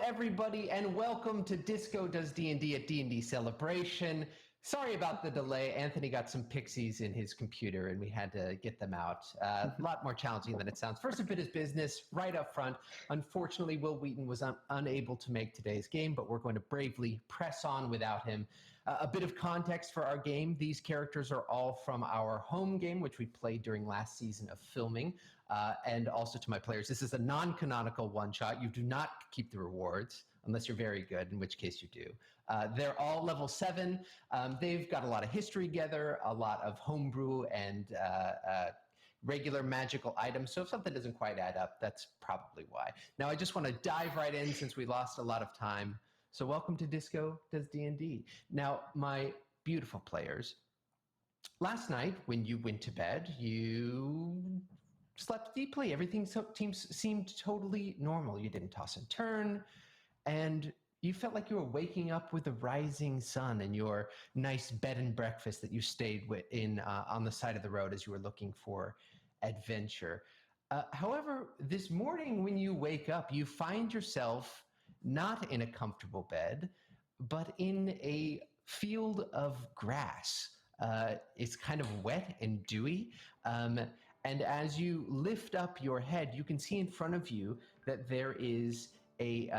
everybody, and welcome to Disco Does D&D at D&D Celebration. Sorry about the delay. Anthony got some pixies in his computer, and we had to get them out. A lot more challenging than it sounds. First, a bit of business right up front. Unfortunately, Will Wheaton was unable to make today's game, but we're going to bravely press on without him. A bit of context for our game. These characters are all from our home game, which we played during last season of filming. And also to my players, this is a non-canonical one-shot. You do not keep the rewards, unless you're very good, in which case you do. They're all level 7. They've got a lot of history together, a lot of homebrew and regular magical items. So if something doesn't quite add up, that's probably why. Now, I just want to dive right in since we lost a lot of time. So welcome to Disco Does D&D. Now, my beautiful players, last night when you went to bed, you slept deeply. Everything seemed totally normal. You didn't toss and turn, and you felt like you were waking up with the rising sun in your nice bed and breakfast that you stayed in on the side of the road as you were looking for adventure. However, this morning when you wake up, you find yourself not in a comfortable bed, but in a field of grass. It's kind of wet and dewy. And as you lift up your head, you can see in front of you that there is it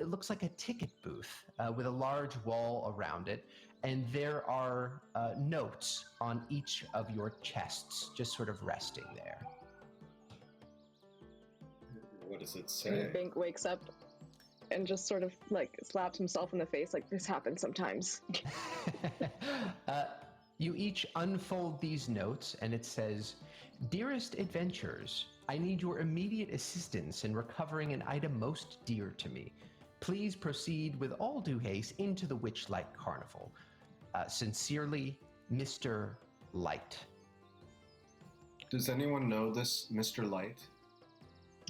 looks like a ticket booth with a large wall around it. And there are notes on each of your chests, just sort of resting there. What does it say? Bink wakes up and just sort of like slaps himself in the face like this happens sometimes. You each unfold these notes, and it says, "Dearest adventurers, I need your immediate assistance in recovering an item most dear to me. Please proceed with all due haste into the Witchlight Carnival. Sincerely, Mr. Light." Does anyone know this Mr. Light?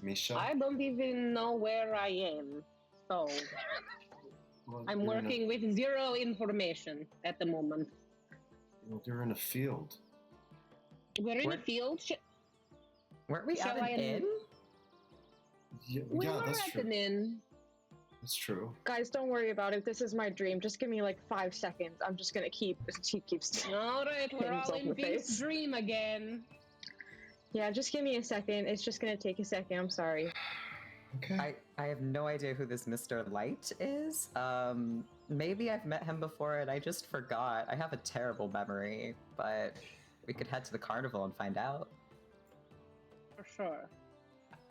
Misha? I don't even know where I am, so Well, I'm working with zero information at the moment. Well, you're in a field. We're in a field. Weren't we at an inn? Yeah, We were that's at true. an inn. That's true. Guys, don't worry about it. This is my dream. Just give me like 5 seconds. I'm just gonna keep All right, we're all himself in in the Vink's face. dream again. Yeah, just give me a second. It's just gonna take a second. I'm sorry. Okay. I have no idea who this Mr. Light is. Maybe I've met him before and I just forgot. I have a terrible memory, but we could head to the carnival and find out. For sure.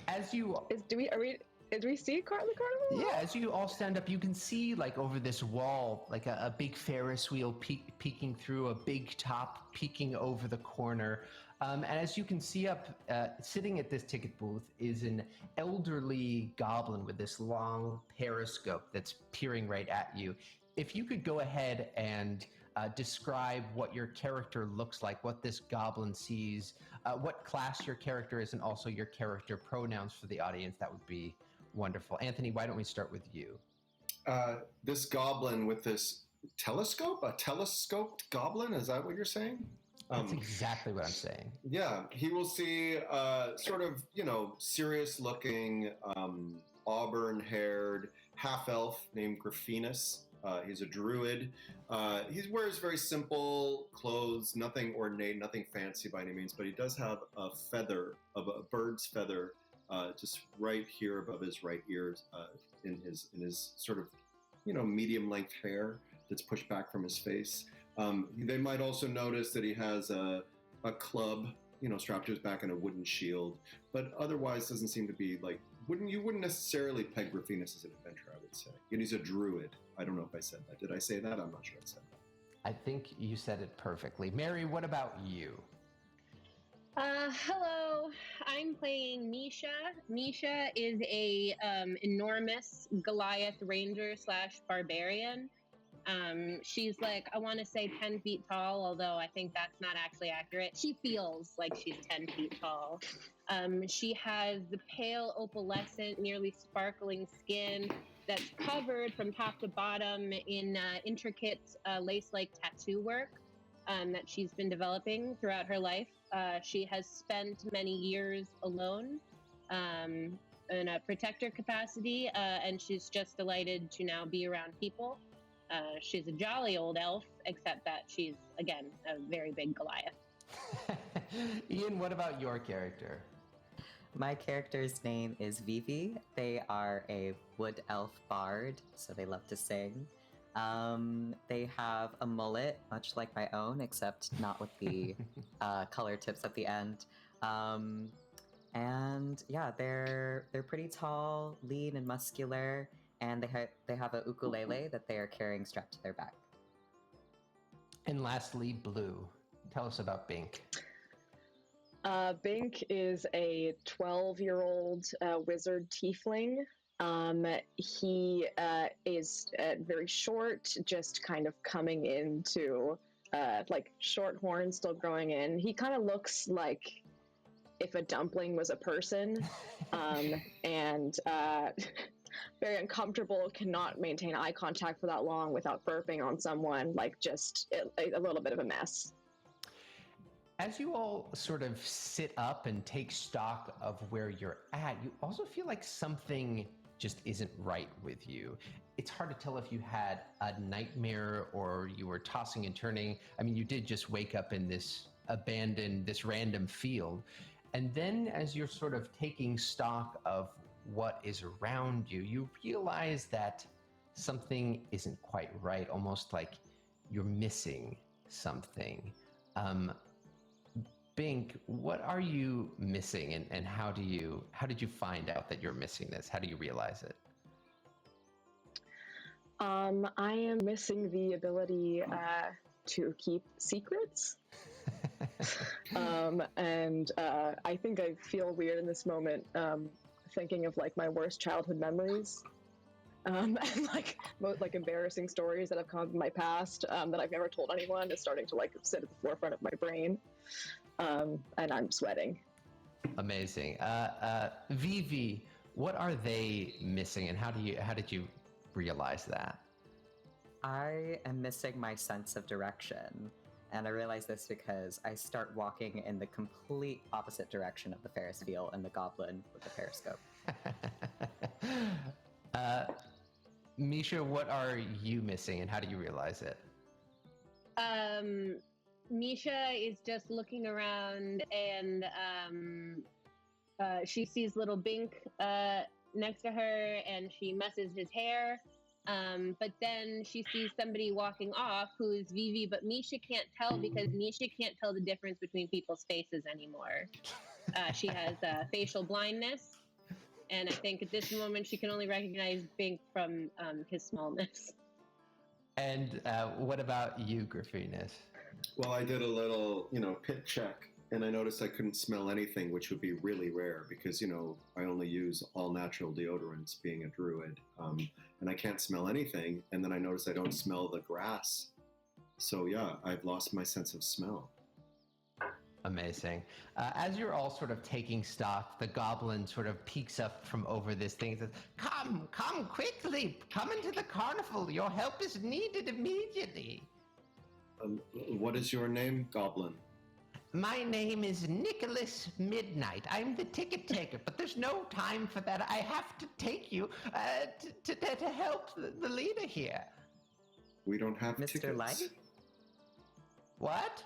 As you Did we see the carnival? Yeah, as you all stand up, you can see like over this wall, like a big Ferris wheel peeking through, a big top peeking over the corner. And as you can see up, sitting at this ticket booth is an elderly goblin with this long periscope that's peering right at you. If you could go ahead and describe what your character looks like, what this goblin sees, what class your character is, and also your character pronouns for the audience, that would be wonderful. Anthony, why don't we start with you? This goblin with this telescope? A telescoped goblin? Is that what you're saying? That's exactly what I'm saying. Yeah, he will see sort of, serious-looking, auburn-haired half-elf named Graffinus. He's a druid. He wears very simple clothes, nothing ornate, nothing fancy by any means, but he does have a feather, of a bird's feather, just right here above his right ear, in his sort of, medium-length hair that's pushed back from his face. They might also notice that he has a club, strapped to his back and a wooden shield, but otherwise doesn't seem to be like, you wouldn't necessarily peg Graffinus as an adventurer, I would say. And he's a druid. I don't know if I said that. Did I say that? I'm not sure I said that. I think you said it perfectly. Mary, what about you? Hello, I'm playing Misha. Misha is a enormous Goliath ranger / barbarian. She's like, I want to say 10 feet tall, although I think that's not actually accurate. She feels like she's 10 feet tall. She has the pale, opalescent, nearly sparkling skin that's covered from top to bottom in intricate lace-like tattoo work that she's been developing throughout her life. She has spent many years alone, in a protector capacity, and she's just delighted to now be around people. She's a jolly old elf, except that she's, again, a very big Goliath. Ian, what about your character? My character's name is Vivi. They are a wood elf bard, so they love to sing. They have a mullet, much like my own, except not with the color tips at the end. And yeah, they're pretty tall, lean, and muscular, and they have a ukulele that they are carrying strapped to their back. And lastly, Blue. Tell us about Bink. Bink is a 12-year-old wizard tiefling. He is very short, just kind of coming into like short horns still growing in. He kind of looks like if a dumpling was a person, and very uncomfortable, cannot maintain eye contact for that long without burping on someone, like just a little bit of a mess. As you all sort of sit up and take stock of where you're at, you also feel like something just isn't right with you. It's hard to tell if you had a nightmare or you were tossing and turning. I mean, you did just wake up in this abandoned, this random field. And then as you're sort of taking stock of what is around you, you realize that something isn't quite right, almost like you're missing something. Bink, what are you missing, and how did you find out that you're missing this? How do you realize it? I am missing the ability to keep secrets. And I think I feel weird in this moment, thinking of like my worst childhood memories, and like embarrassing stories that have come in my past that I've never told anyone is starting to like sit at the forefront of my brain, and I'm sweating. Amazing. Vivi, what are they missing, and how did you realize that? I am missing my sense of direction. And I realize this because I start walking in the complete opposite direction of the Ferris wheel and the goblin with the periscope. Misha, what are you missing, and how do you realize it? Misha is just looking around, and she sees little Bink next to her, and she messes his hair. But then she sees somebody walking off who is Vivi, but Misha can't tell because Misha can't tell the difference between people's faces anymore. She has facial blindness, and I think at this moment she can only recognize Bink from his smallness. And what about you, Griffinus? Well, I did a little, pit check, and I noticed I couldn't smell anything, which would be really rare because, I only use all natural deodorants being a druid. And I can't smell anything. And then I noticed I don't smell the grass. So yeah, I've lost my sense of smell. Amazing. As you're all sort of taking stock, the goblin sort of peeks up from over this thing and says, come quickly, come into the carnival. Your help is needed immediately. What is your name, goblin? My name is Nicholas Midnight. I'm the ticket taker, but there's no time for that. I have to take you to help the leader here. We don't have Mr. tickets. Light? What?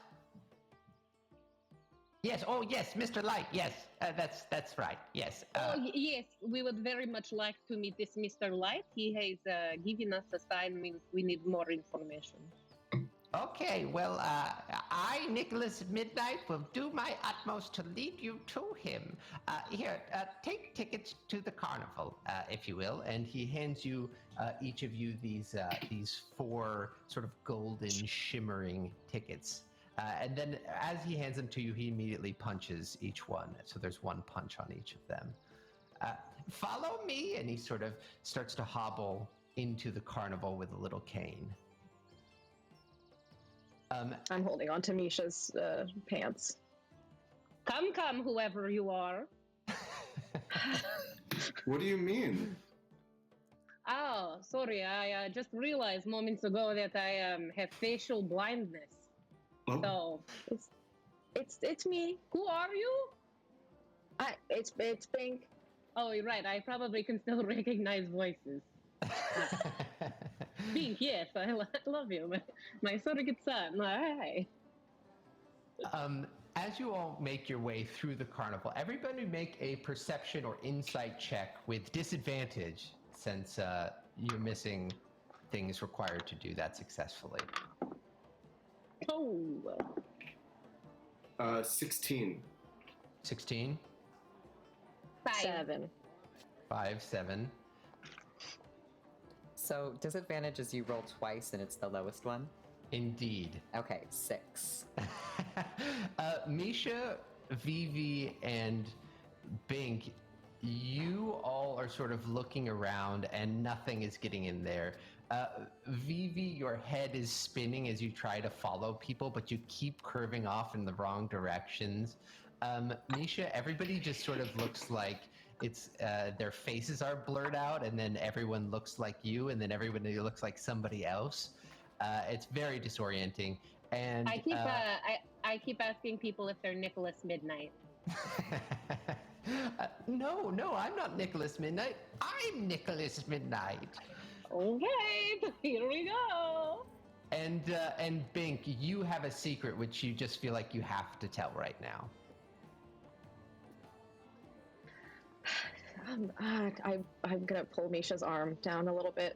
Yes. Oh, yes, Mr. Light. Yes, that's right. Yes. Yes, we would very much like to meet this Mr. Light. He has given us a sign. We need more information. Okay, well, I, Nicholas Midnight, will do my utmost to lead you to him. Here, take tickets to the carnival, if you will. And he hands you, each of you, these 4 sort of golden, shimmering tickets. And then as he hands them to you, he immediately punches each one. So there's 1 punch on each of them. Follow me, and he sort of starts to hobble into the carnival with a little cane. I'm holding on to Misha's pants. Come, whoever you are. What do you mean? Oh, sorry. I just realized moments ago that I have facial blindness. Oh. So It's me. who are you? It's Bink. Oh, you're right. I probably can still recognize voices. Bink, yes, I love you. My surrogate son. Hi. As you all make your way through the carnival, everybody make a perception or insight check with disadvantage, since you're missing things required to do that successfully. Oh. 16. 16, 5. 7. 5, 7. So disadvantage is you roll twice and it's the lowest one. Indeed. Okay, 6. Misha, Vivi, and Bink, you all are sort of looking around and nothing is getting in there. Vivi, your head is spinning as you try to follow people, but you keep curving off in the wrong directions. Misha, everybody just sort of looks like it's their faces are blurred out, and then everyone looks like you, and then everybody looks like somebody else. It's very disorienting. And I keep asking people if they're Nicholas Midnight. No, I'm not Nicholas Midnight. I'm Nicholas Midnight. Okay, here we go. And Bink, you have a secret which you just feel like you have to tell right now. I'm gonna pull Misha's arm down a little bit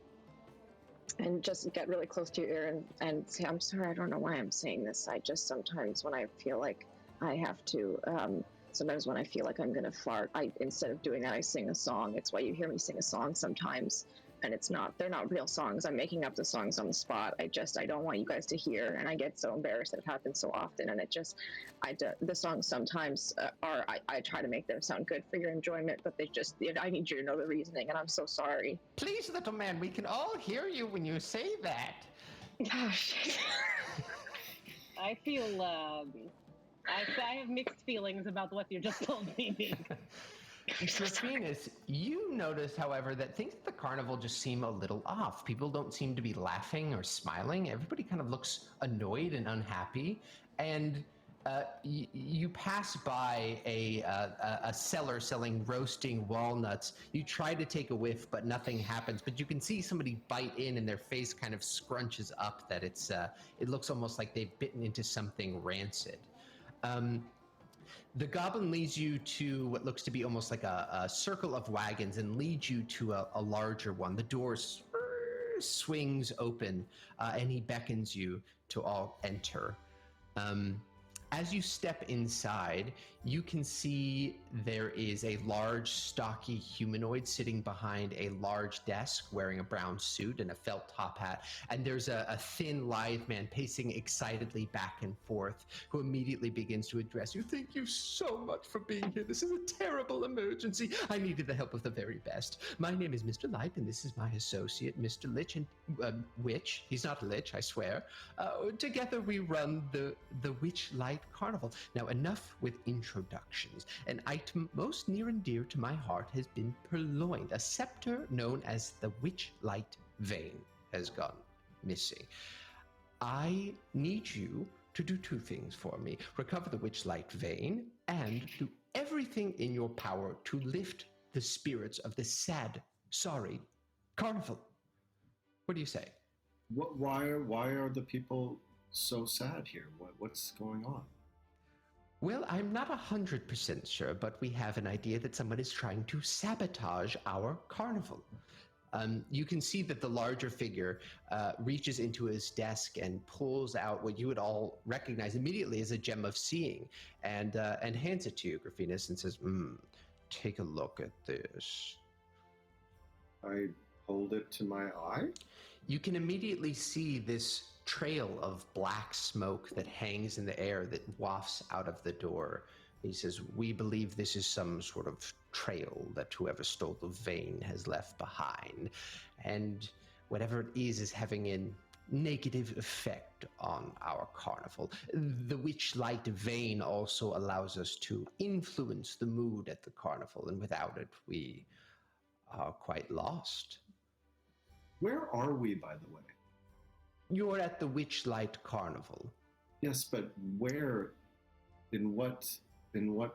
and just get really close to your ear and say, I'm sorry, I don't know why I'm saying this. I just sometimes when I feel like I have to, sometimes when I feel like I'm gonna fart, instead of doing that, I sing a song. It's why you hear me sing a song sometimes. And they're not real songs. I'm making up the songs on the spot. I don't want you guys to hear. And I get so embarrassed that it happens so often. And the songs sometimes I try to make them sound good for your enjoyment, but I need you to know the reasoning. And I'm so sorry. Please, little man, we can all hear you when you say that. Gosh. I feel, I have mixed feelings about what you just told me. Venus, you notice, however, that things at the carnival just seem a little off. People don't seem to be laughing or smiling. Everybody kind of looks annoyed and unhappy. And you pass by a seller selling roasting walnuts. You try to take a whiff, but nothing happens. But you can see somebody bite in, and their face kind of scrunches up. That it looks almost like they've bitten into something rancid. The goblin leads you to what looks to be almost like a circle of wagons and leads you to a larger one. The door swings open and he beckons you to all enter. As you step inside, you can see there is a large, stocky humanoid sitting behind a large desk wearing a brown suit and a felt top hat. And there's a thin, lithe man pacing excitedly back and forth who immediately begins to address you. Thank you so much for being here. This is a terrible emergency. I needed the help of the very best. My name is Mr. Light, and this is my associate, Mr. Lich, and Witch. He's not a lich, I swear. Together we run the Witch Light Carnival. Now, enough with introductions. An item most near and dear to my heart has been purloined. A scepter known as the Witch Light Vein has gone missing. I need you to do two things for me. Recover the Witch Light Vein and do everything in your power to lift the spirits of this sad, sorry carnival. What do you say? Why are the people so sad here? What's going on? Well, I'm not 100% sure, but we have an idea that someone is trying to sabotage our carnival. You can see that the larger figure reaches into his desk and pulls out what you would all recognize immediately as a gem of seeing, and hands it to you, Graffinus, and says, take a look at this. I hold it to my eye? You can immediately see this trail of black smoke that hangs in the air that wafts out of the door. He says, we believe this is some sort of trail that whoever stole the vein has left behind. And whatever it is having a negative effect on our carnival. The Witch Light Vein also allows us to influence the mood at the carnival, and without it, we are quite lost. Where are we, by the way? You're at the Witch Light Carnival. Yes, but where, in what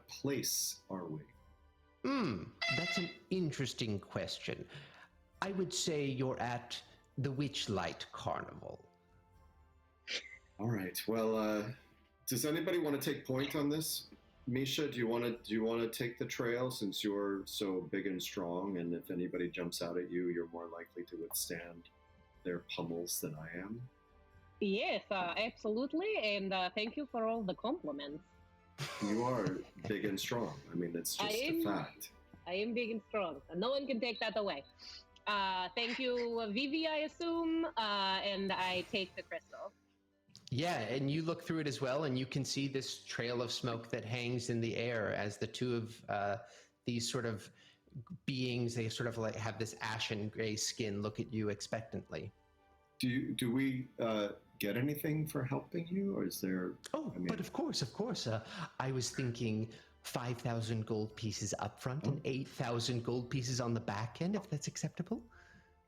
place are we? That's an interesting question. I would say you're at the Witchlight Carnival. All right. Well, does anybody want to take point on this? Misha, do you want to take the trail since you're so big and strong, and if anybody jumps out at you, you're more likely to withstand their pummels than I am? Yes, absolutely, and thank you for all the compliments. You are big and strong. I mean, it's just a fact. I am big and strong. No one can take that away. Thank you, Vivi, I assume, and I take the crystal. Yeah, and you look through it as well, and you can see this trail of smoke that hangs in the air as the two of these sort of beings, they sort of like have this ashen gray skin, look at you expectantly. Do we get anything for helping you, or is there? Oh, but of course. I was thinking 5,000 gold pieces up front and 8,000 gold pieces on the back end, if that's acceptable.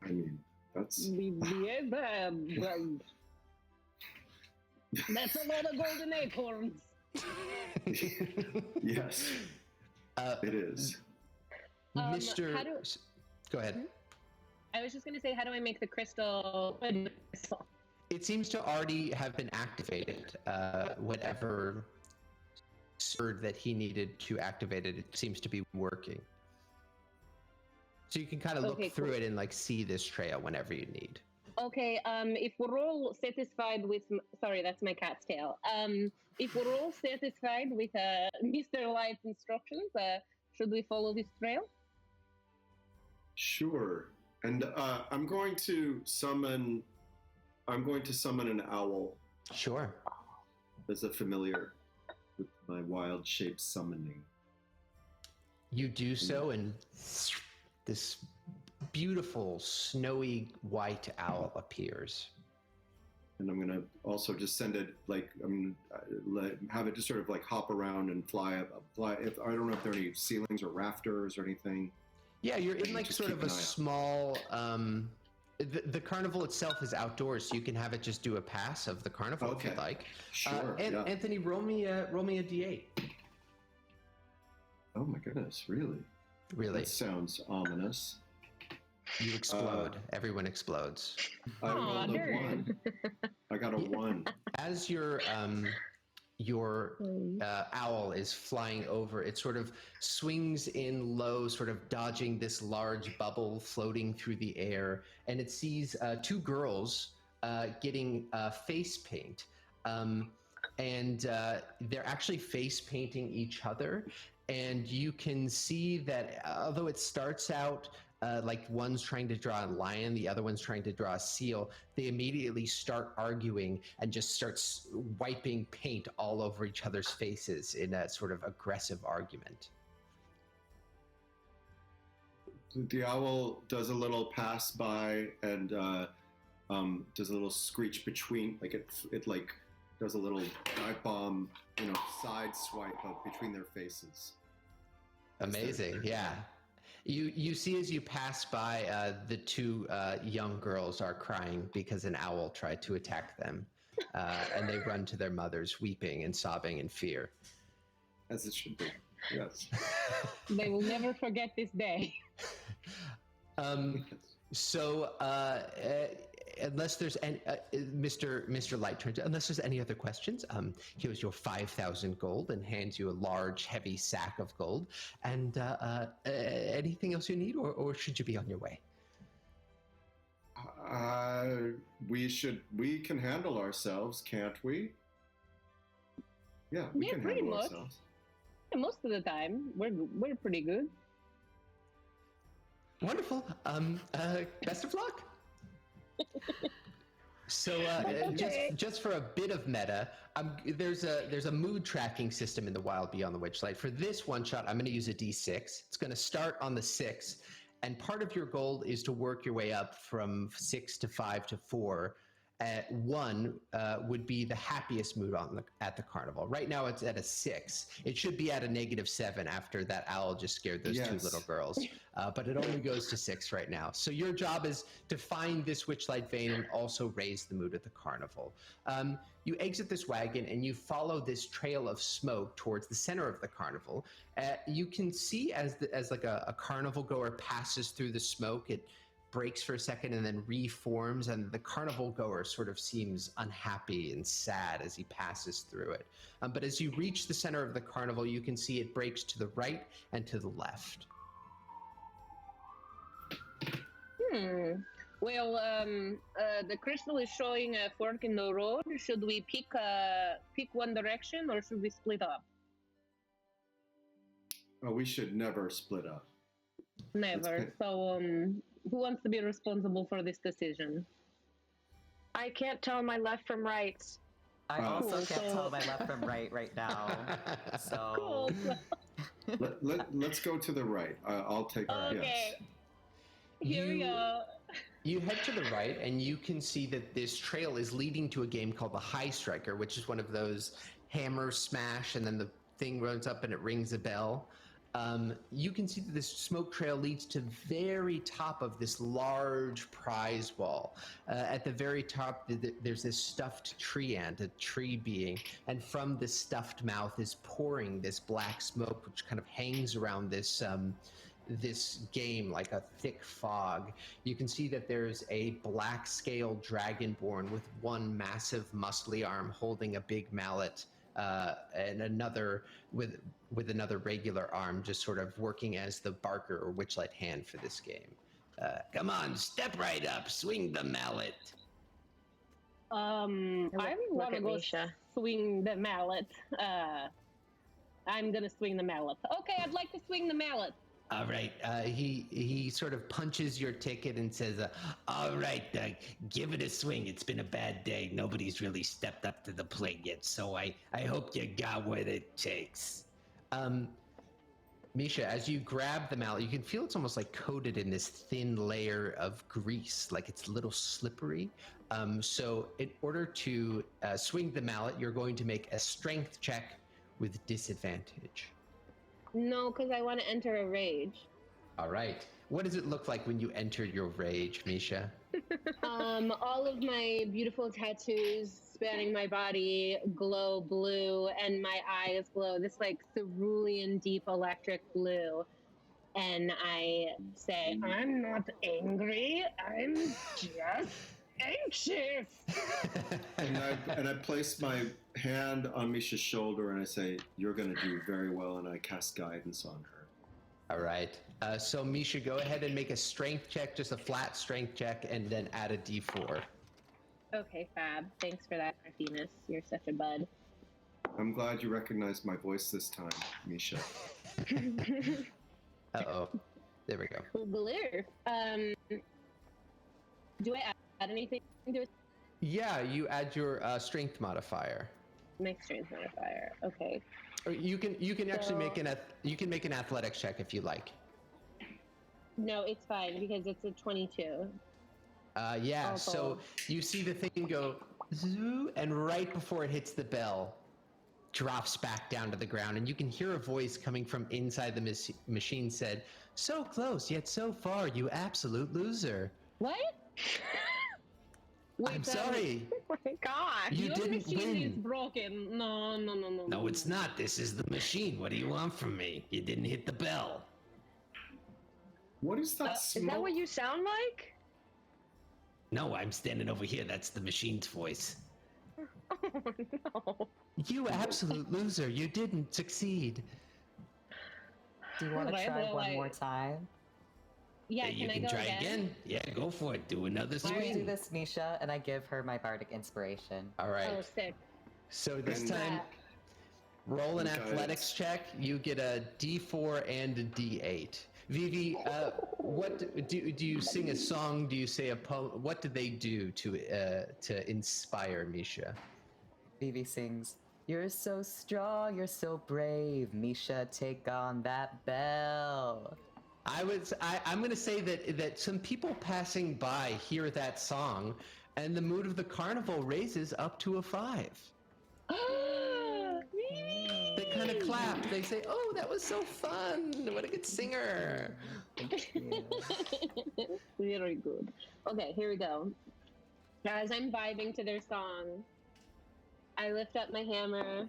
I mean, that's... Yeah, well, that's a lot of golden acorns. Yes, it is. Go ahead. I was just going to say, how do I make the crystal? It seems to already have been activated. Whatever sword that he needed to activate it, it seems to be working. So you can kind of look through it and like see this trail whenever you need. Okay, if we're all satisfied with... Sorry, that's my cat's tail. If we're all satisfied with Mr. Light's instructions, should we follow this trail? Sure. And I'm going to summon an owl. Sure. As a familiar with my wild shape summoning. You do so, and this beautiful snowy white owl appears. And I'm going to also just send it, like, I'm going to have it just sort of like hop around and fly. If I don't know if there are any ceilings or rafters or anything. Yeah, you're in like sort of a small, the carnival itself is outdoors, so you can have it just do a pass of the carnival if you'd like. Sure. Anthony, roll me a D8. Oh my goodness, really? Really? That sounds ominous. You explode. Everyone explodes. I rolled a 1. I got a 1. As your owl is flying over, it sort of swings in low, sort of dodging this large bubble floating through the air, and it sees two girls getting face paint. And they're actually face painting each other, and you can see that although it starts out like one's trying to draw a lion, the other one's trying to draw a seal, they immediately start arguing and just starts wiping paint all over each other's faces in a sort of aggressive argument. The owl does a little pass by and does a little screech between, like it like does a little dive bomb, side swipe between their faces. Amazing, yeah. You see as you pass by, the two young girls are crying because an owl tried to attack them, and they run to their mothers, weeping and sobbing in fear. As it should be, yes. They will never forget this day. So, unless there's any, Mr. Light turns, unless there's any other questions, here's your 5,000 gold and hands you a large, heavy sack of gold. And anything else you need, or should you be on your way? We can handle ourselves, can't we? Yeah, we can handle ourselves. Yeah, most of the time, we're pretty good. Wonderful. Best of luck. So just for a bit of meta, there's a mood tracking system in the Wild Beyond the Witchlight. For this one shot, I'm going to use a D6. It's going to start on the 6, and part of your goal is to work your way up from 6 to 5 to 4, 1 would be the happiest mood at the carnival. Right now it's at a 6. It should be at a -7 after that owl just scared those two little girls. But it only goes to 6 right now. So your job is to find this witchlight vein and also raise the mood at the carnival. You exit this wagon and you follow this trail of smoke towards the center of the carnival. You can see as like a carnival goer passes through the smoke, it breaks for a second and then reforms, and the carnival goer sort of seems unhappy and sad as he passes through it. But as you reach the center of the carnival, you can see it breaks to the right and to the left. Well, the crystal is showing a fork in the road. Should we pick one direction, or should we split up? Oh, we should never split up. Never. So, who wants to be responsible for this decision? I can't tell my left from right. I also Cool, can't so- tell my left from right now. So Cool. Let's go to the right. I'll take Okay. yes. Here we go. You head to the right, and you can see that this trail is leading to a game called the High Striker, which is one of those hammer smash, and then the thing runs up and it rings a bell. You can see that this smoke trail leads to the very top of this large prize wall. At the very top, there's this stuffed tree ant, a tree being, and from the stuffed mouth is pouring this black smoke, which kind of hangs around this this game like a thick fog. You can see that there's a black scaled dragonborn with one massive muscly arm holding a big mallet, and another with another regular arm, just sort of working as the barker or witchlight hand for this game. Come on, step right up, swing the mallet. I Look want to at go Misha. swing the mallet. I'm gonna swing the mallet. Okay, I'd like to swing the mallet. All right. He sort of punches your ticket and says, all right, give it a swing. It's been a bad day. Nobody's really stepped up to the plate yet, so I hope you got what it takes. Misha, as you grab the mallet, you can feel it's almost like coated in this thin layer of grease, like it's a little slippery. So in order to swing the mallet, you're going to make a strength check with disadvantage. No, because I want to enter a rage. All right. What does it look like when you enter your rage, Misha? All of my beautiful tattoos spanning my body glow blue, and my eyes glow this like cerulean deep electric blue. And I say, I'm not angry, I'm just anxious. And I place my hand on Misha's shoulder and I say, "You're going to do very well," and I cast guidance on her. All right. So Misha, go ahead and make a strength check, just a flat strength check, and then add a d4. Okay, fab. Thanks for that, Martinez. You're such a bud. I'm glad you recognized my voice this time, Misha. Uh-oh. There we go. Glare. Do I add anything to it? Yeah, you add your strength modifier. My strength modifier. Okay. Or you can actually So- make an athletics check if you like. No, it's fine because it's a 22. Yeah, Oh, so bold. you see the thing go zoo, and right before it hits the bell, drops back down to the ground, and you can hear a voice coming from inside the machine said, "So close, yet so far, you absolute loser." What? I'm sorry. Oh my god. You Your didn't machine is win. broken. No. No, it's not. This is the machine. What do you want from me? You didn't hit the bell. What is that Is smoke? that what you sound like? No, I'm standing over here. That's the machine's voice. Oh no. You absolute loser. You didn't succeed. do you want to Right, try well, one I- more time? Yeah, You can I can go try again? again. Yeah, go for it. Do another Let me do swing. this, Misha, and I give her my bardic inspiration. All right. Oh, sick. So this And- time, roll an Okay. athletics check. You get a D4 and a D8. Vivi, what do you sing a song? Do you say a poem? What do they do to inspire Misha? Vivi sings, "You're so strong, you're so brave, Misha, take on that bell." I'm going to say that some people passing by hear that song, and the mood of the carnival raises up to a 5. They kind of clap. They say, "Oh, that was so fun! What a good singer!" Very good. Okay, here we go. As I'm vibing to their song, I lift up my hammer.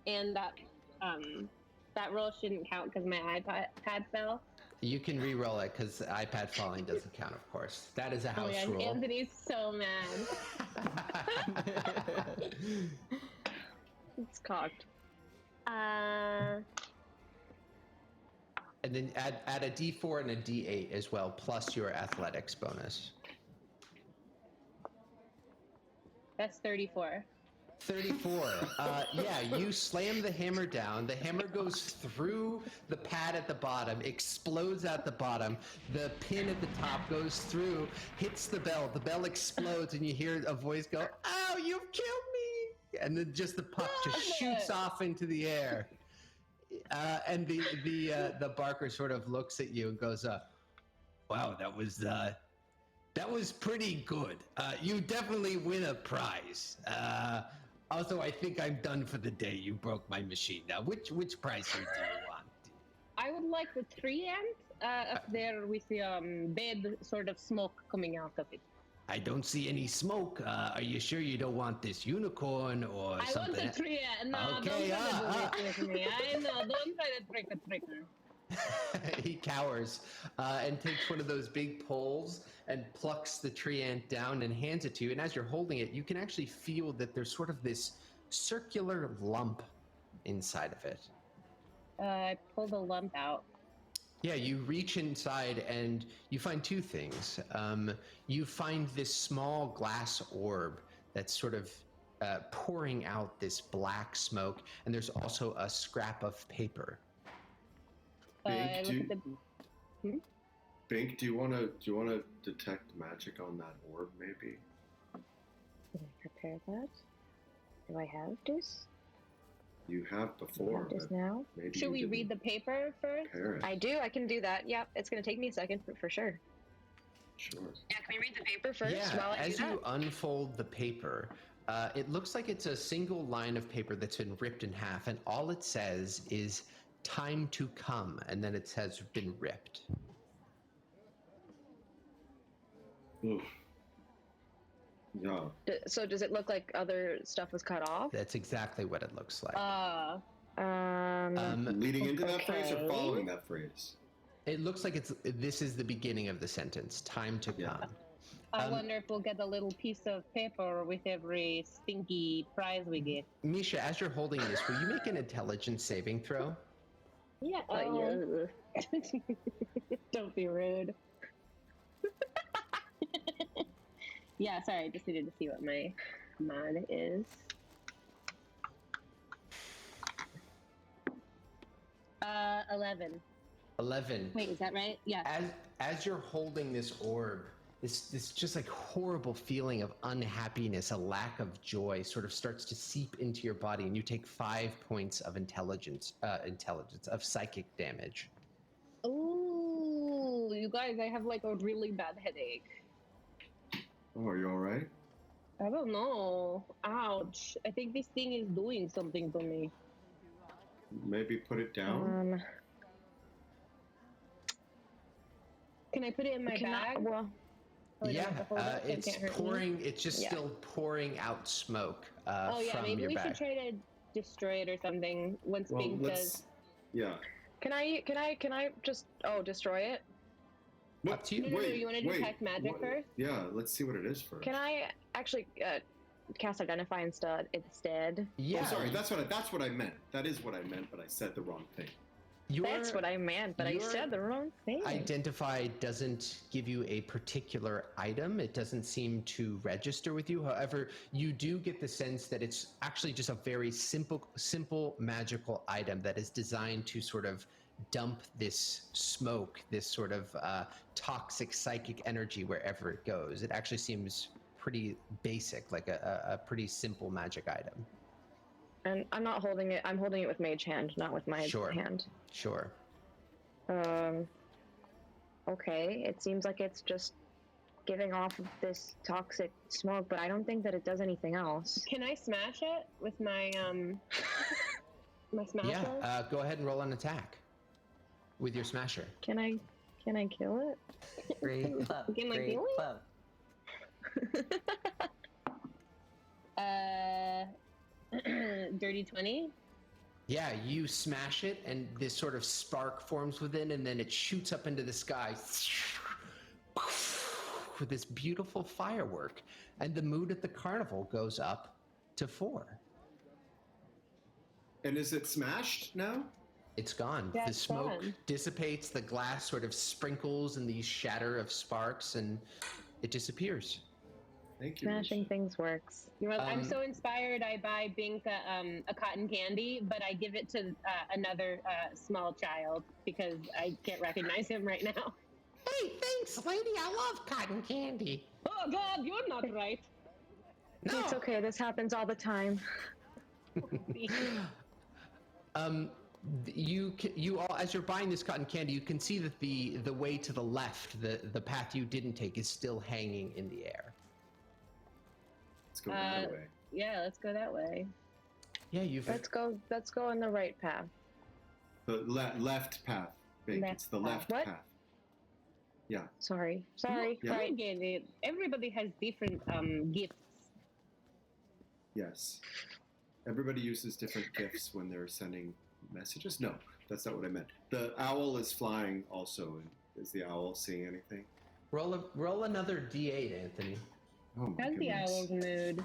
And that roll shouldn't count because my iPad fell. You can re-roll it because iPad falling doesn't count, of course. That is a house rule. Anthony's so mad. It's cocked. And then add a D4 and a D8 as well, plus your athletics bonus. That's 34. 34. Yeah, you slam the hammer down. The hammer goes through the pad at the bottom, explodes at the bottom. The pin at the top goes through, hits the bell. The bell explodes, and you hear a voice go, "Ow, you've killed me!" And then just the puck just shoots off into the air. And the barker sort of looks at you and goes, "Wow, that was pretty good. You definitely win a prize. Also, I think I'm done for the day. You broke my machine. Now, which prize do you want?" I would like the treant up there with the bed sort of smoke coming out of it. I don't see any smoke. Are you sure you don't want this unicorn or something? I want the treant. No, Okay, don't try to do this with me. I know. Don't try to trick a tricker. He cowers and takes one of those big poles and plucks the treant down and hands it to you. And as you're holding it, you can actually feel that there's sort of this circular lump inside of it. I pull the lump out. Yeah, you reach inside and you find two things. You find this small glass orb that's sort of pouring out this black smoke, and there's also a scrap of paper. Bink, do you want to detect magic on that orb, maybe? Can I prepare that? Do I have this? You have before. This now? Maybe Should we read the paper first? I do. I can do that. Yep. It's going to take me a second for sure. Sure. Yeah, can we read the paper first? Yeah, while I as do you that? unfold the paper, it looks like it's a single line of paper that's been ripped in half, and all it says is "time to come," and then it says "been ripped." Oof. Yeah. So does it look like other stuff was cut off? That's exactly what it looks like. Leading into that phrase or okay. following that phrase? It looks like this is the beginning of the sentence. Time to Yeah. come. I wonder if we'll get a little piece of paper with every stinky prize we get. Misha, as you're holding this, will you make an intelligence saving throw? Yeah. Don't be rude. Yeah, sorry, I just needed to see what my mod is. 11. 11. Wait, is that right? Yeah. As you're holding this orb, this just like horrible feeling of unhappiness, a lack of joy, sort of starts to seep into your body, and you take 5 points of intelligence of psychic damage. Ooh, you guys, I have like a really bad headache. Oh, are you all right? I don't know. Ouch. I think this thing is doing something to me. Maybe put it down. Can I put it in my bag? Well, Oh, I don't Yeah, have to hold it, so it it's can't hurt me? pouring. It's just Yeah. still pouring out smoke Oh yeah, from maybe your we bag. should try to destroy it or something once Well, Bing let's. says. Yeah. can I just destroy it? Up to you. No, you want to detect magic first? Yeah, let's see what it is first. Can I actually cast Identify instead? Yeah, Oh, sorry. That's what I meant. That is what I meant, but I said the wrong thing. That's what I meant, but I your said the wrong thing. Identify doesn't give you a particular item. It doesn't seem to register with you. However, you do get the sense that it's actually just a very simple magical item that is designed to sort of dump this smoke, this sort of toxic psychic energy wherever it goes. It actually seems pretty basic, like a pretty simple magic item. And I'm not holding it. I'm holding it with Mage Hand, not with my hand. Sure. Okay. It seems like it's just giving off of this toxic smoke, but I don't think that it does anything else. Can I smash it with my my smasher? Yeah, go ahead and roll an attack with your smasher. Can I kill it? Great club. Again, like, Great really? club. Dirty 20. Yeah, you smash it, and this sort of spark forms within, and then it shoots up into the sky with this beautiful firework, and the mood at the carnival goes up to 4. And is it smashed now? It's gone. Yeah, The it's smoke gone. dissipates, the glass sort of sprinkles in these shatter of sparks, and it disappears. Thank you. Smashing things works. Well, I'm Um, so inspired. I buy Bink a cotton candy, but I give it to another small child because I can't recognize him right now. Hey, thanks, lady. I love cotton candy. Oh God, you're not right. No. It's okay. This happens all the time. You all, as you're buying this cotton candy, you can see that the way to the left, the path you didn't take, is still hanging in the air. Let's go that way. Yeah, let's go that way. Yeah, you've. Let's go on the right path. The left path. Big. Left It's the path. left What? path. Yeah. Sorry. Yeah. Right. Again, everybody has different gifts. Yes. Everybody uses different gifts when they're sending messages. No, that's not what I meant. The owl is flying also. Is the owl seeing anything? Roll another D8, Anthony. Oh my How's the goodness. owl's mood?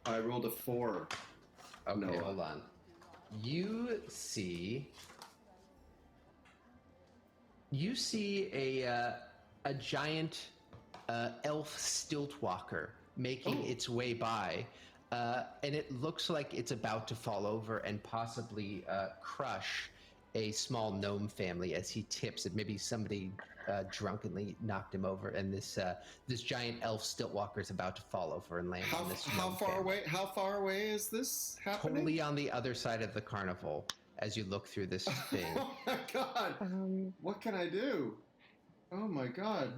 I rolled a 4. Okay, Noah. hold on. You see a giant elf stiltwalker making its way by, and it looks like it's about to fall over and possibly crush a small gnome family as he tips it. Maybe somebody drunkenly knocked him over, and this giant elf stiltwalker is about to fall over and land on this How gnome far family. away? How far away is this happening? Totally on the other side of the carnival as you look through this thing. Oh my god! What can I do? Oh my god!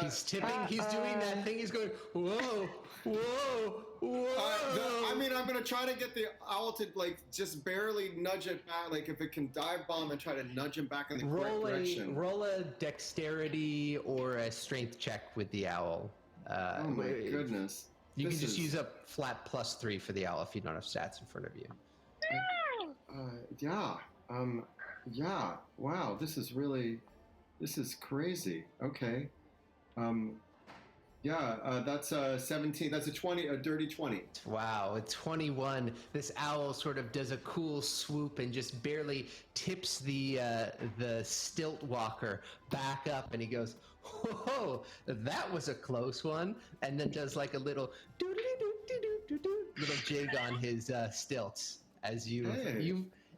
He's tipping. He's doing that thing. He's going, whoa, whoa, whoa. I mean, I'm gonna try to get the owl to like just barely nudge it back. Like if it can dive bomb and try to nudge him back in the correct direction. Roll a dexterity or a strength check with the owl. Oh my goodness! You This can just is- use a flat +3 for the owl if you don't have stats in front of you. Yeah. Yeah. Wow. This is crazy. Okay. That's a 17. That's a 20. A dirty 20. Wow, at 21, this owl sort of does a cool swoop and just barely tips the stilt walker back up, and he goes, "Whoa, that was a close one!" And then does like a little little jig on his stilts as you Hey.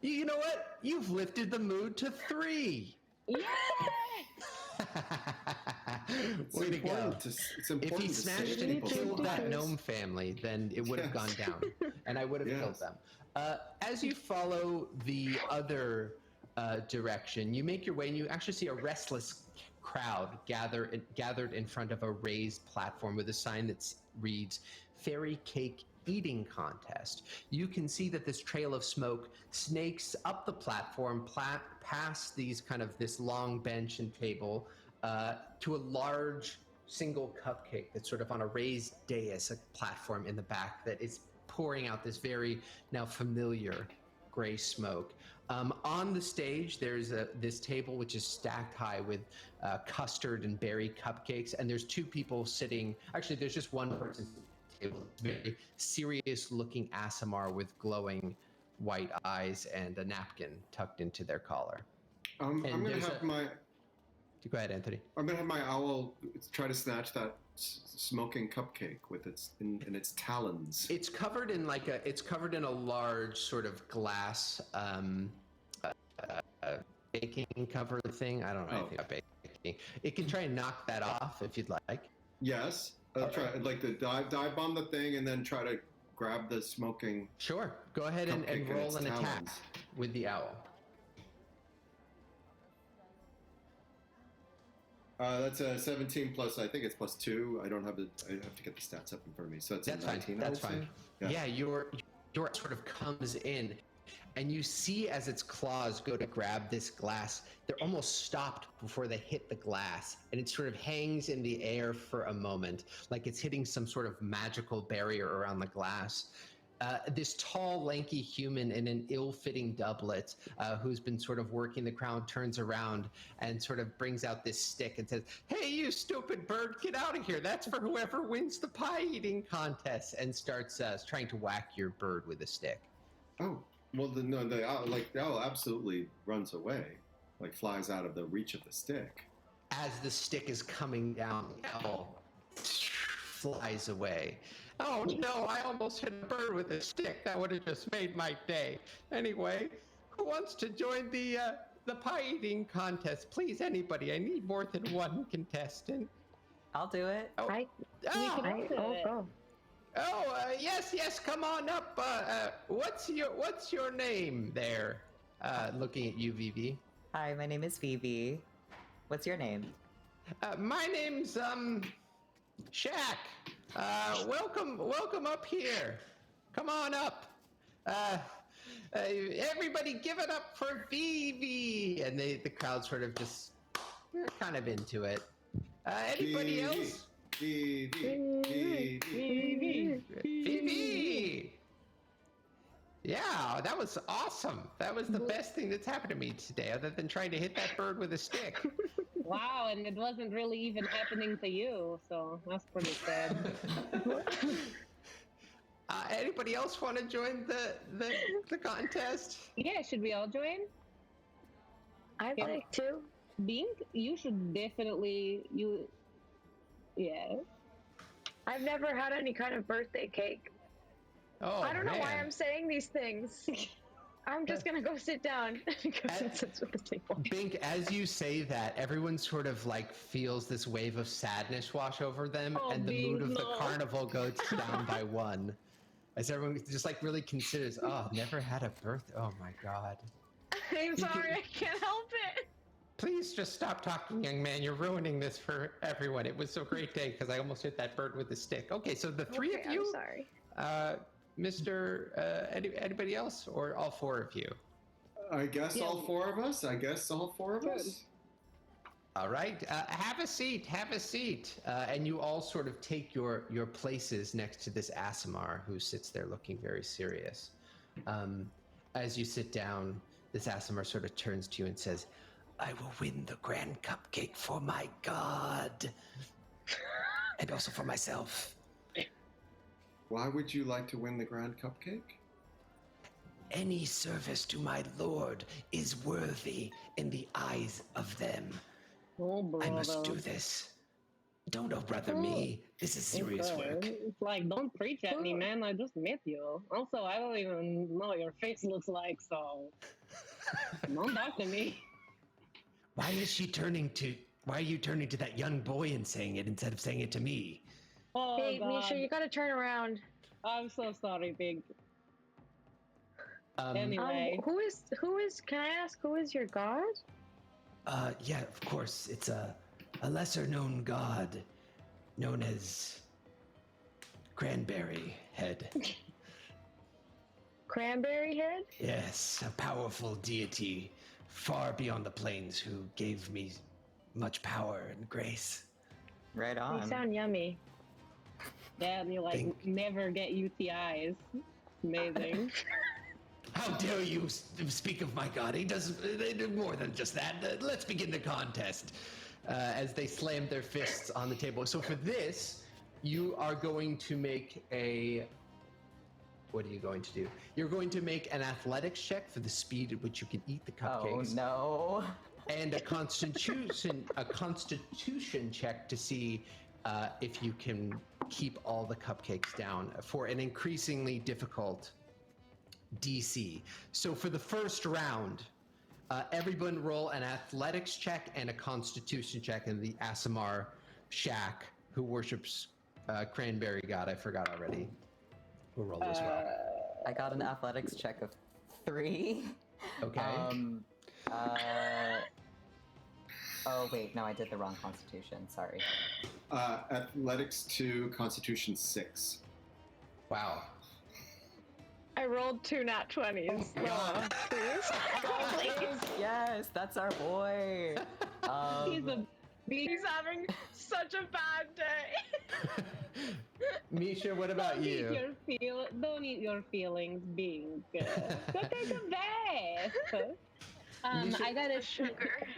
you know what? You've lifted the mood to 3. Yay! Way to go. It's If important he to smashed save and people's killed that lives. gnome family, then it would have gone down, and I would have killed Yes. them. As you follow the other direction, you make your way, and you actually see a restless crowd gathered in front of a raised platform with a sign that reads "Fairy Cake Eating Contest." You can see that this trail of smoke snakes up the platform, past this long bench and table, to a large single cupcake that's sort of on a raised dais, a platform in the back that is pouring out this very now familiar gray smoke. On the stage, there's this table which is stacked high with custard and berry cupcakes, and there's 2 people sitting. Actually, there's just one person table. Very serious-looking Aasimar with glowing white eyes and a napkin tucked into their collar. I'm And gonna there's have a- my Go ahead, Anthony. owl try to snatch that smoking cupcake with in its talons. It's covered in a large sort of glass baking cover thing. I don't know anything about baking. It can try and knock that off if you'd like. Yes, try like the dive bomb the thing and then try to grab the smoking. Sure. Go ahead and Cupcake in roll its an attack talons. with the owl. That's a 17 plus. I think it's plus 2. I don't have the. I have to get the stats up in front of me. So it's That's a 19. fine. That's fine. Yeah, your sort of comes in, and you see as its claws go to grab this glass, they're almost stopped before they hit the glass, and it sort of hangs in the air for a moment, like it's hitting some sort of magical barrier around the glass. This tall, lanky human in an ill-fitting doublet, who's been sort of working the crowd, turns around and sort of brings out this stick and says, "Hey, you stupid bird, get out of here. That's for whoever wins the pie-eating contest," and starts trying to whack your bird with a stick. Oh, well, absolutely runs away, like flies out of the reach of the stick. As the stick is coming down, Yell flies away. "Oh no, I almost hit a bird with a stick. That would have just made my day. Anyway, who wants to join the pie eating contest? Please, anybody. I need more than one contestant." I'll do it. Oh, Go. Yes, come on up. What's your name there? Looking at you, Vivi. Hi, my name is Vivi. What's your name? My name's Shaq. Welcome up here. Come on up. Everybody give it up for Vivi. And the crowd sort of just, they're kind of into it. Anybody else? Vivi. Yeah, that was awesome. That was the best thing that's happened to me today, other than trying to hit that bird with a stick. Wow, and it wasn't really even happening to you, so that's pretty sad. Anybody else want to join the contest? Yeah, should we all join? I'd like to. Bink, you should definitely, yeah. I've never had any kind of birthday cake. Oh, I don't know why man. I'm saying these things. I'm just gonna go sit down and sit at the table. Bink, as you say that, everyone sort of like feels this wave of sadness wash over them, Oh, and the Bink, mood of the no. carnival goes down by one. As everyone just like really considers, oh, never had a birthday. Oh my God. I'm sorry, I can't help it. Please just stop talking, young man. You're ruining this for everyone. It was a great day because I almost hit that bird with a stick. Okay, so the three of you. I'm sorry. Anybody else, or all four of you? I guess all four of us. All right, have a seat. And you all sort of take your places next to this Aasimar, who sits there looking very serious. As you sit down, this Aasimar sort of turns to you and says, "I will win the grand cupcake for my god, and also for myself." Why would you like to win the grand cupcake? "Any service to my lord is worthy in the eyes of them. Oh, brother. I must do this. Don't oh brother me. This is serious work." It's like, don't preach at me, man. I just met you. Also, I don't even know what your face looks like, so don't talk to me. Why are you turning to that young boy and saying it instead of saying it to me? Oh, Hey, God. Misha, you gotta turn around. I'm so sorry, Big. Anyway. Who is? Can I ask who is your god? Yeah, of course. It's a lesser known god known as Cranberry Head. Cranberry Head? Yes, a powerful deity far beyond the plains who gave me much power and grace. Right on. You sound yummy. Yeah, and you never get UTIs. Amazing. How dare you speak of my god? They do more than just that. Let's begin the contest. As they slam their fists on the table. So for this, you are going to make what are you going to do? You're going to make an athletics check for the speed at which you can eat the cupcakes. Oh no. And a constitution check to see if you can keep all the cupcakes down for an increasingly difficult DC. So for the first round, everyone roll an athletics check and a constitution check, and the Aasimar Shaq, who worships Cranberry God, I forgot already, who rolled as well. I got an athletics check of 3. Okay. Oh, wait, no, I did the wrong constitution. Sorry. Athletics 2, Constitution 6. Wow. I rolled 2 nat 20s. Noah, please. Please. Yes, that's our boy. He's having such a bad day. Misha, what about Don't you? Don't eat your feelings, Bink. Go take a bath. I got a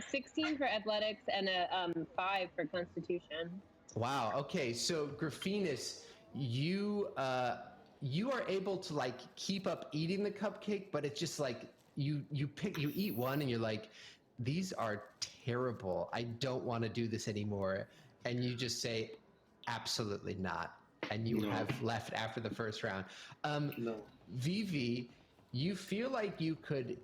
16 for athletics and a 5 for constitution. Wow. Okay. So Graffinus, you are able to like keep up eating the cupcake, but it's just like you eat one and you're like, these are terrible. I don't want to do this anymore. And you just say, absolutely not. And you have left after the first round. No. Vivi, you feel like you could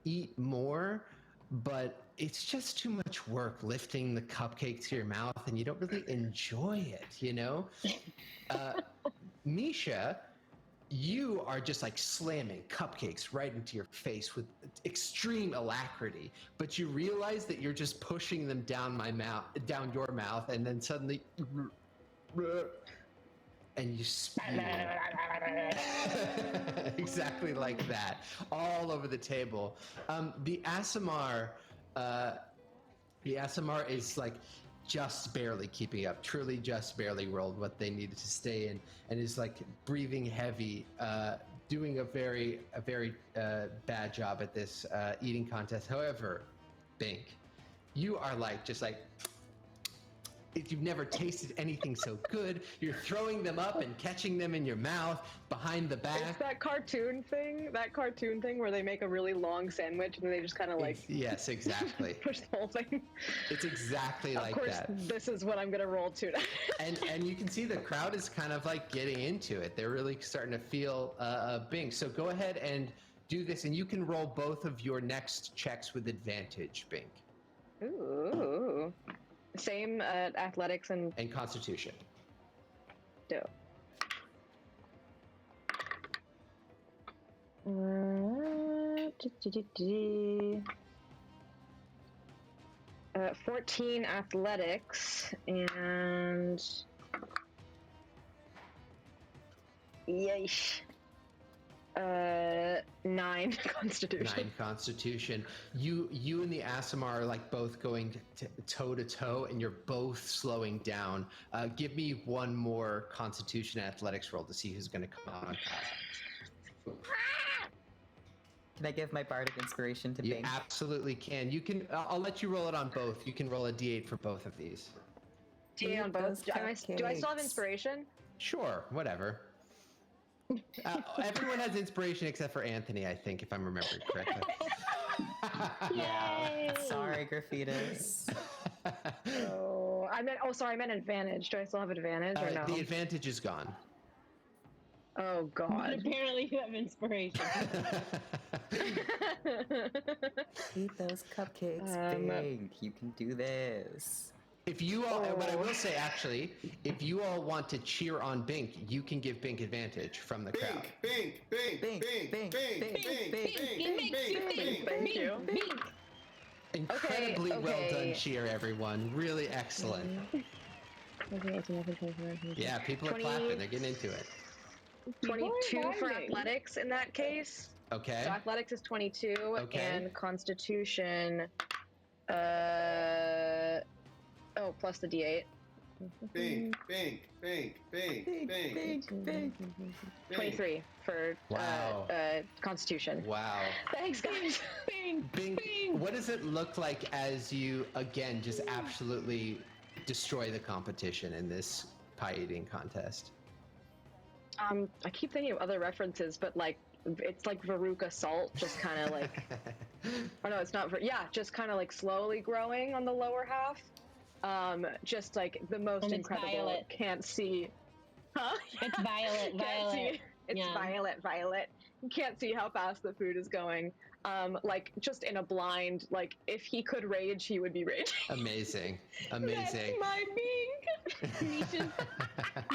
eat more, but it's just too much work lifting the cupcake to your mouth and you don't really enjoy it, you know? Misha, you are just like slamming cupcakes right into your face with extreme alacrity, but you realize that you're just pushing them down your mouth, and then suddenly and you spew. Exactly like that, all over the table. The Aasimar is like just barely keeping up, truly just barely rolled what they needed to stay in, and is like breathing heavy, doing a very bad job at this eating contest. However, Bink, you are like just like, if you've never tasted anything so good, you're throwing them up and catching them in your mouth behind the back. It's that cartoon thing where they make a really long sandwich and they just kind of like yes, exactly. push the whole thing. It's exactly like that. Of course, this is what I'm gonna roll to. and you can see the crowd is kind of like getting into it. They're really starting to feel Bing. So go ahead and do this, and you can roll both of your next checks with advantage, Bing. Ooh. Same athletics and Constitution. Dope. 14 athletics and yeesh. 9 constitution. 9 constitution. You and the Aasimar are like both going toe to toe, and you're both slowing down. Give me one more constitution athletics roll to see who's going to come out on top. Can I give my bardic inspiration to You Bing? absolutely can. You can. I'll let you roll it on both. You can roll a d8 for both of these. D on both. Do I still have inspiration? Sure, whatever. Everyone has inspiration except for Anthony, I think, if I'm remembering correctly. Yeah. Sorry, Graffitas. I meant advantage. Do I still have advantage or no? The advantage is gone. Oh But God. apparently you have inspiration. Eat those cupcakes, Bing. You can do this. If you all, what I will say actually, if you all want to cheer on Bink, you can give Bink advantage from the crowd. Bink, Bink, Bink, Bink, Bink, Bink, Bink, Bink, Bink, Thank you. Incredibly Okay. well done cheer, everyone. Really excellent. Yeah, people are 20 clapping. They're getting into it. 22 for athletics in that case. Okay. So athletics is 22 Okay. and constitution plus the D8. Bink, Bink, Bink, Bink, Bink, Bing. 23 for Wow. constitution. Wow. Thanks guys. Bink, what does it look like as you, again, just absolutely destroy the competition in this pie eating contest? I keep thinking of other references, but like it's like Veruca salt, just kind of like. Oh no, it's not. Just kind of like slowly growing on the lower half. Just like the most And it's incredible. violet. Can't see. Huh? It's violet, Can't see. violet. It's Yeah. violet. You can't see how fast the food is going. Like just in a blind. Like if he could rage, he would be raging. Amazing. That's Amazing. my Bing.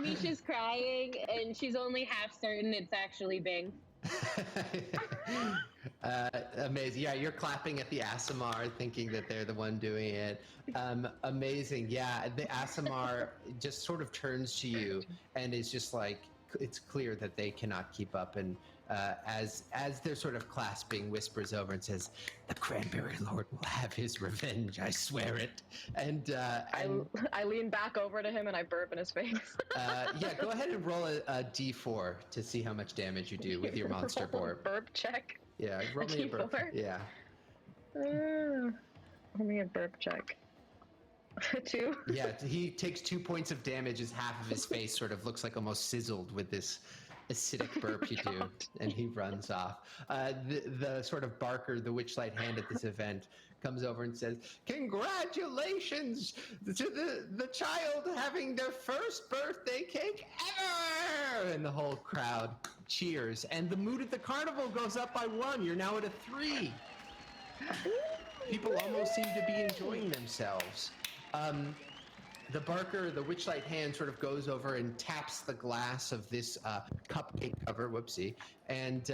Misha's crying, and she's only half certain it's actually Bing. Amazing. Yeah, you're clapping at the Asimar, thinking that they're the one doing it. Amazing. Yeah, the Asimar just sort of turns to you and is just like, it's clear that they cannot keep up. And as they're sort of clasping, whispers over and says, "The Cranberry Lord will have his revenge. I swear it." And I lean back over to him and I burp in his face. yeah, go ahead and roll a d4 to see how much damage you do with your monster board. Burp check. Yeah, roll me a burp. D4? Yeah. Roll me a burp check. 2. Yeah, he takes 2 points of damage as half of his face sort of looks like almost sizzled with this acidic burp you do, and he runs off. The sort of Barker, the Witchlight Hand at this event, comes over and says, "Congratulations to the child having their first birthday cake ever!" And the whole crowd cheers. And the mood at the carnival goes up by 1. You're now at a 3. People almost seem to be enjoying themselves. The Barker, the Witchlight Hand, sort of goes over and taps the glass of this cupcake cover, whoopsie, and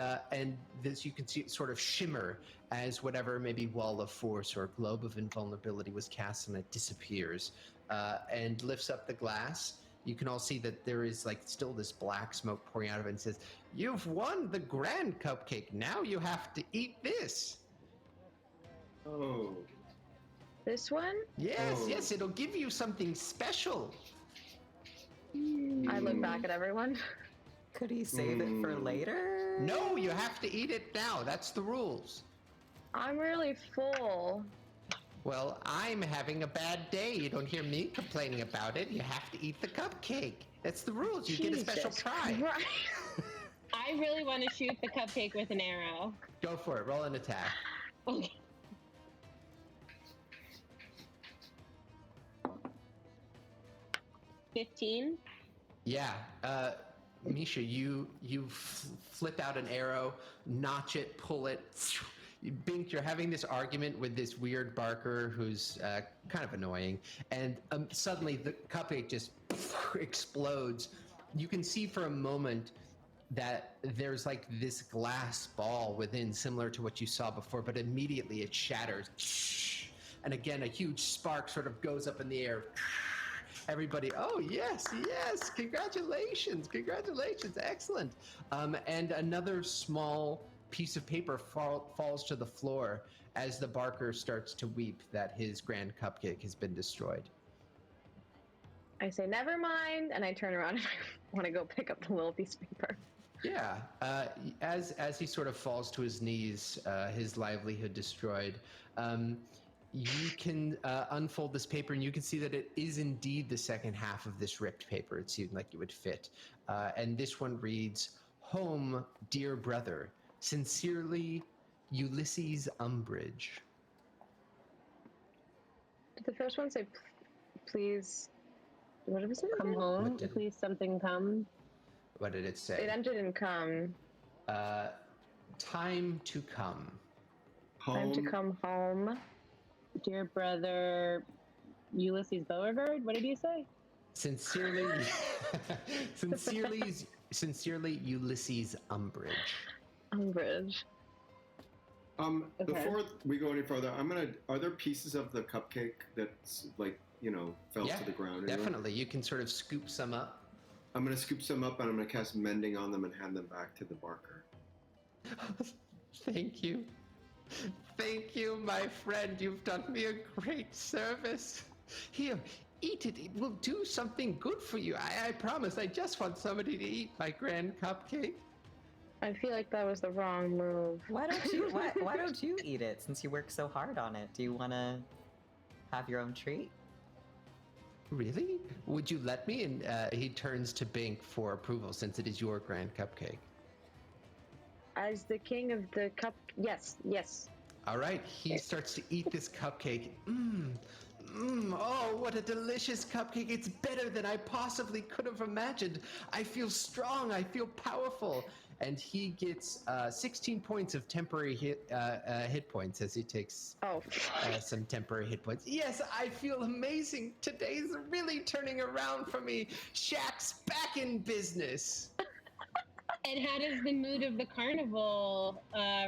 this you can see it sort of shimmer as whatever maybe wall of force or globe of invulnerability was cast, and it disappears and lifts up the glass. You can all see that there is like still this black smoke pouring out of it, and says, "You've won the grand cupcake. Now you have to eat this." Oh. This one? Yes, Oh. yes, it'll give you something special. I look back at everyone. Could he save it for later? No, you have to eat it now. That's the rules. I'm really full. Well, I'm having a bad day. You don't hear me complaining about it. You have to eat the cupcake. That's the rules. You get a special Jesus prize. Christ. I really want to shoot the cupcake with an arrow. Go for it. Roll an attack. Okay. $15. Yeah. Misha, you flip out an arrow, notch it, pull it. Bink, you're having this argument with this weird Barker who's kind of annoying, and suddenly the cupcake just explodes. You can see for a moment that there's like this glass ball within, similar to what you saw before, but immediately it shatters. And again, a huge spark sort of goes up in the air. Everybody, oh yes, yes, congratulations, excellent. And another small piece of paper falls to the floor as the Barker starts to weep that his grand cupcake has been destroyed. I say, never mind, and I turn around and I want to go pick up the little piece of paper. Yeah, as he sort of falls to his knees, his livelihood destroyed, you can unfold this paper and you can see that it is indeed the second half of this ripped paper. It seemed like it would fit. And this one reads, "Home, dear brother. Sincerely, Ulysses Umbridge." Did the first one say, please, what was it? Come home. Please, something come. What did it say? It ended in come. Time to come. Time to come home. Dear brother Ulysses Beauregard, what did you say? Sincerely, sincerely, Ulysses Umbridge. Umbridge. Okay. Before we go any further, are there pieces of the cupcake that's like, fell to the ground? Definitely. You can sort of scoop some up. I'm going to scoop some up and I'm going to cast Mending on them and hand them back to the Barker. Thank you. Thank you, my friend. You've done me a great service. Here, eat it. It will do something good for you. I promise. I just want somebody to eat my grand cupcake. I feel like that was the wrong move. Why don't you eat it since you work so hard on it? Do you want to have your own treat? Really? Would you let me? And he turns to Bink for approval since it is your grand cupcake. As the king of the cup, yes. All right, he starts to eat this cupcake. Oh, what a delicious cupcake. It's better than I possibly could have imagined. I feel strong. I feel powerful. And he gets 16 points of temporary hit points as he takes some temporary hit points. Yes, I feel amazing. Today's really turning around for me. Shaq's back in business. And how does the mood of the carnival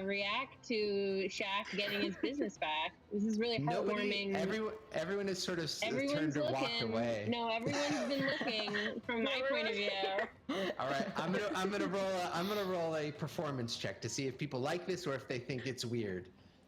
react to Shaq getting his business back? This is really heartwarming. Everyone is sort of Everyone's turned or looking. walked away. No, everyone's been looking from my point of view. All right, I'm gonna roll a performance check to see if people like this or if they think it's weird,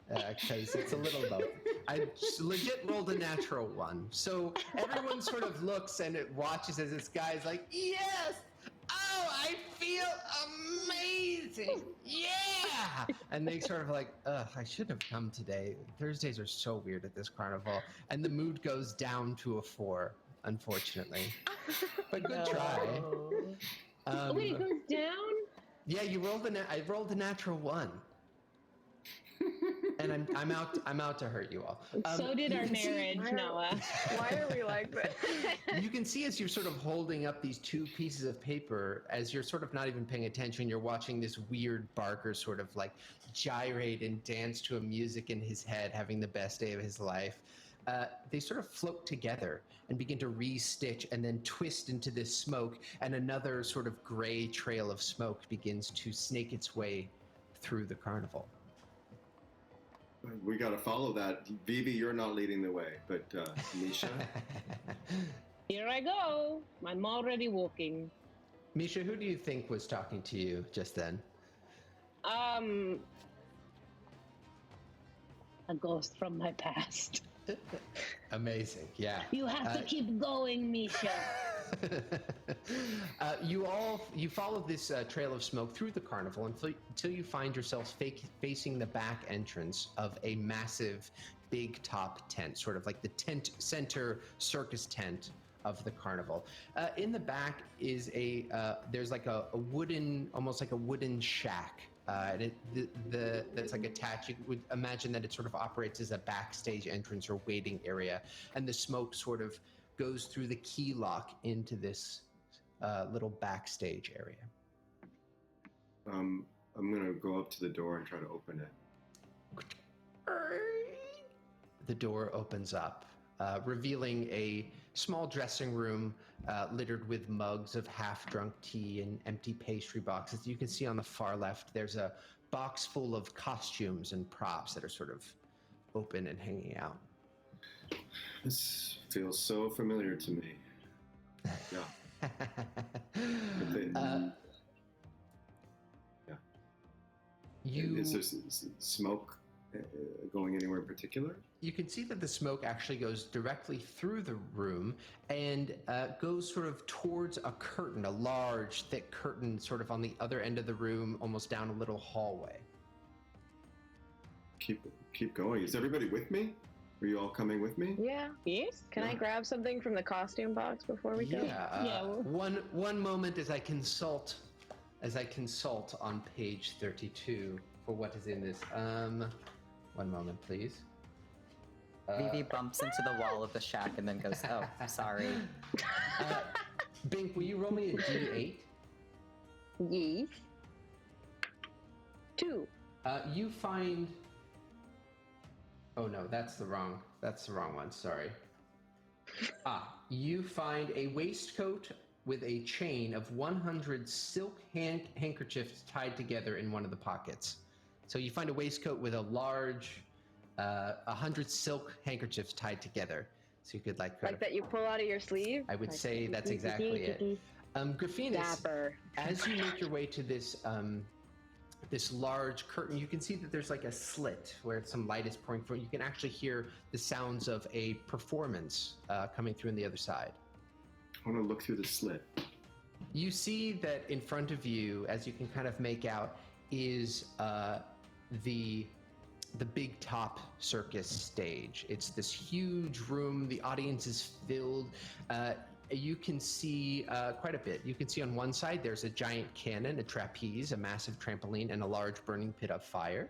because it's a little both. I legit rolled a natural one, so everyone sort of looks and it watches as this guy's like, yes. Oh, I feel amazing! Yeah! And they sort of like, ugh, I should have come today. Thursdays are so weird at this carnival. And the mood goes down to a 4, unfortunately. But good try. Wait, it goes down? Yeah, I rolled a natural 1. And I'm out to hurt you all. So did our marriage, Noah. Why are we like this? You can see as you're sort of holding up these 2 pieces of paper, as you're sort of not even paying attention, you're watching this weird Barker sort of like gyrate and dance to a music in his head, having the best day of his life. They sort of float together and begin to re-stitch and then twist into this smoke, and another sort of gray trail of smoke begins to snake its way through the carnival. We got to follow that. Vivi, you're not leading the way, but Misha? Here I go. I'm already walking. Misha, who do you think was talking to you just then? A ghost from my past. Amazing, yeah. You have to keep going, Misha. You follow this trail of smoke through the carnival until you find yourselves facing the back entrance of a massive big top tent, sort of like the tent center circus tent of the carnival. In the back is there's like a wooden, almost like a wooden shack. That's like attached. You would imagine that it sort of operates as a backstage entrance or waiting area, and the smoke sort of goes through the key lock into this little backstage area. I'm gonna go up to the door and try to open it. The door opens up, revealing a small dressing room littered with mugs of half-drunk tea and empty pastry boxes. You can see on the far left, there's a box full of costumes and props that are sort of open and hanging out. This feels so familiar to me. Yeah. Yeah. Is there smoke going anywhere in particular? You can see that the smoke actually goes directly through the room and goes sort of towards a curtain, a large, thick curtain, sort of on the other end of the room, almost down a little hallway. Keep going. Is everybody with me? Are you all coming with me? Yeah. Yes? Can I grab something from the costume box before we go? Yeah. One moment as I consult on page 32 for what is in this. One moment, please. Vivi bumps into the wall of the shack and then goes, "Oh, sorry." Bink, will you roll me a D8? Yes. 2. You find. Oh no, that's the wrong one. Sorry. You find a waistcoat with a chain of 100 silk handkerchiefs tied together in one of the pockets. So you find a waistcoat with a large, 100 silk handkerchiefs tied together. So you could like that you pull out of your sleeve? I would say that's exactly it. Graffinus, as you make your way to this this large curtain, you can see that there's like a slit where some light is pouring through. You can actually hear the sounds of a performance coming through on the other side. I want to look through the slit. You see that in front of you, as you can kind of make out, is the big top circus stage. It's this huge room. The audience is filled. You can see quite a bit. You can see on one side there's a giant cannon, a trapeze, a massive trampoline, and a large burning pit of fire.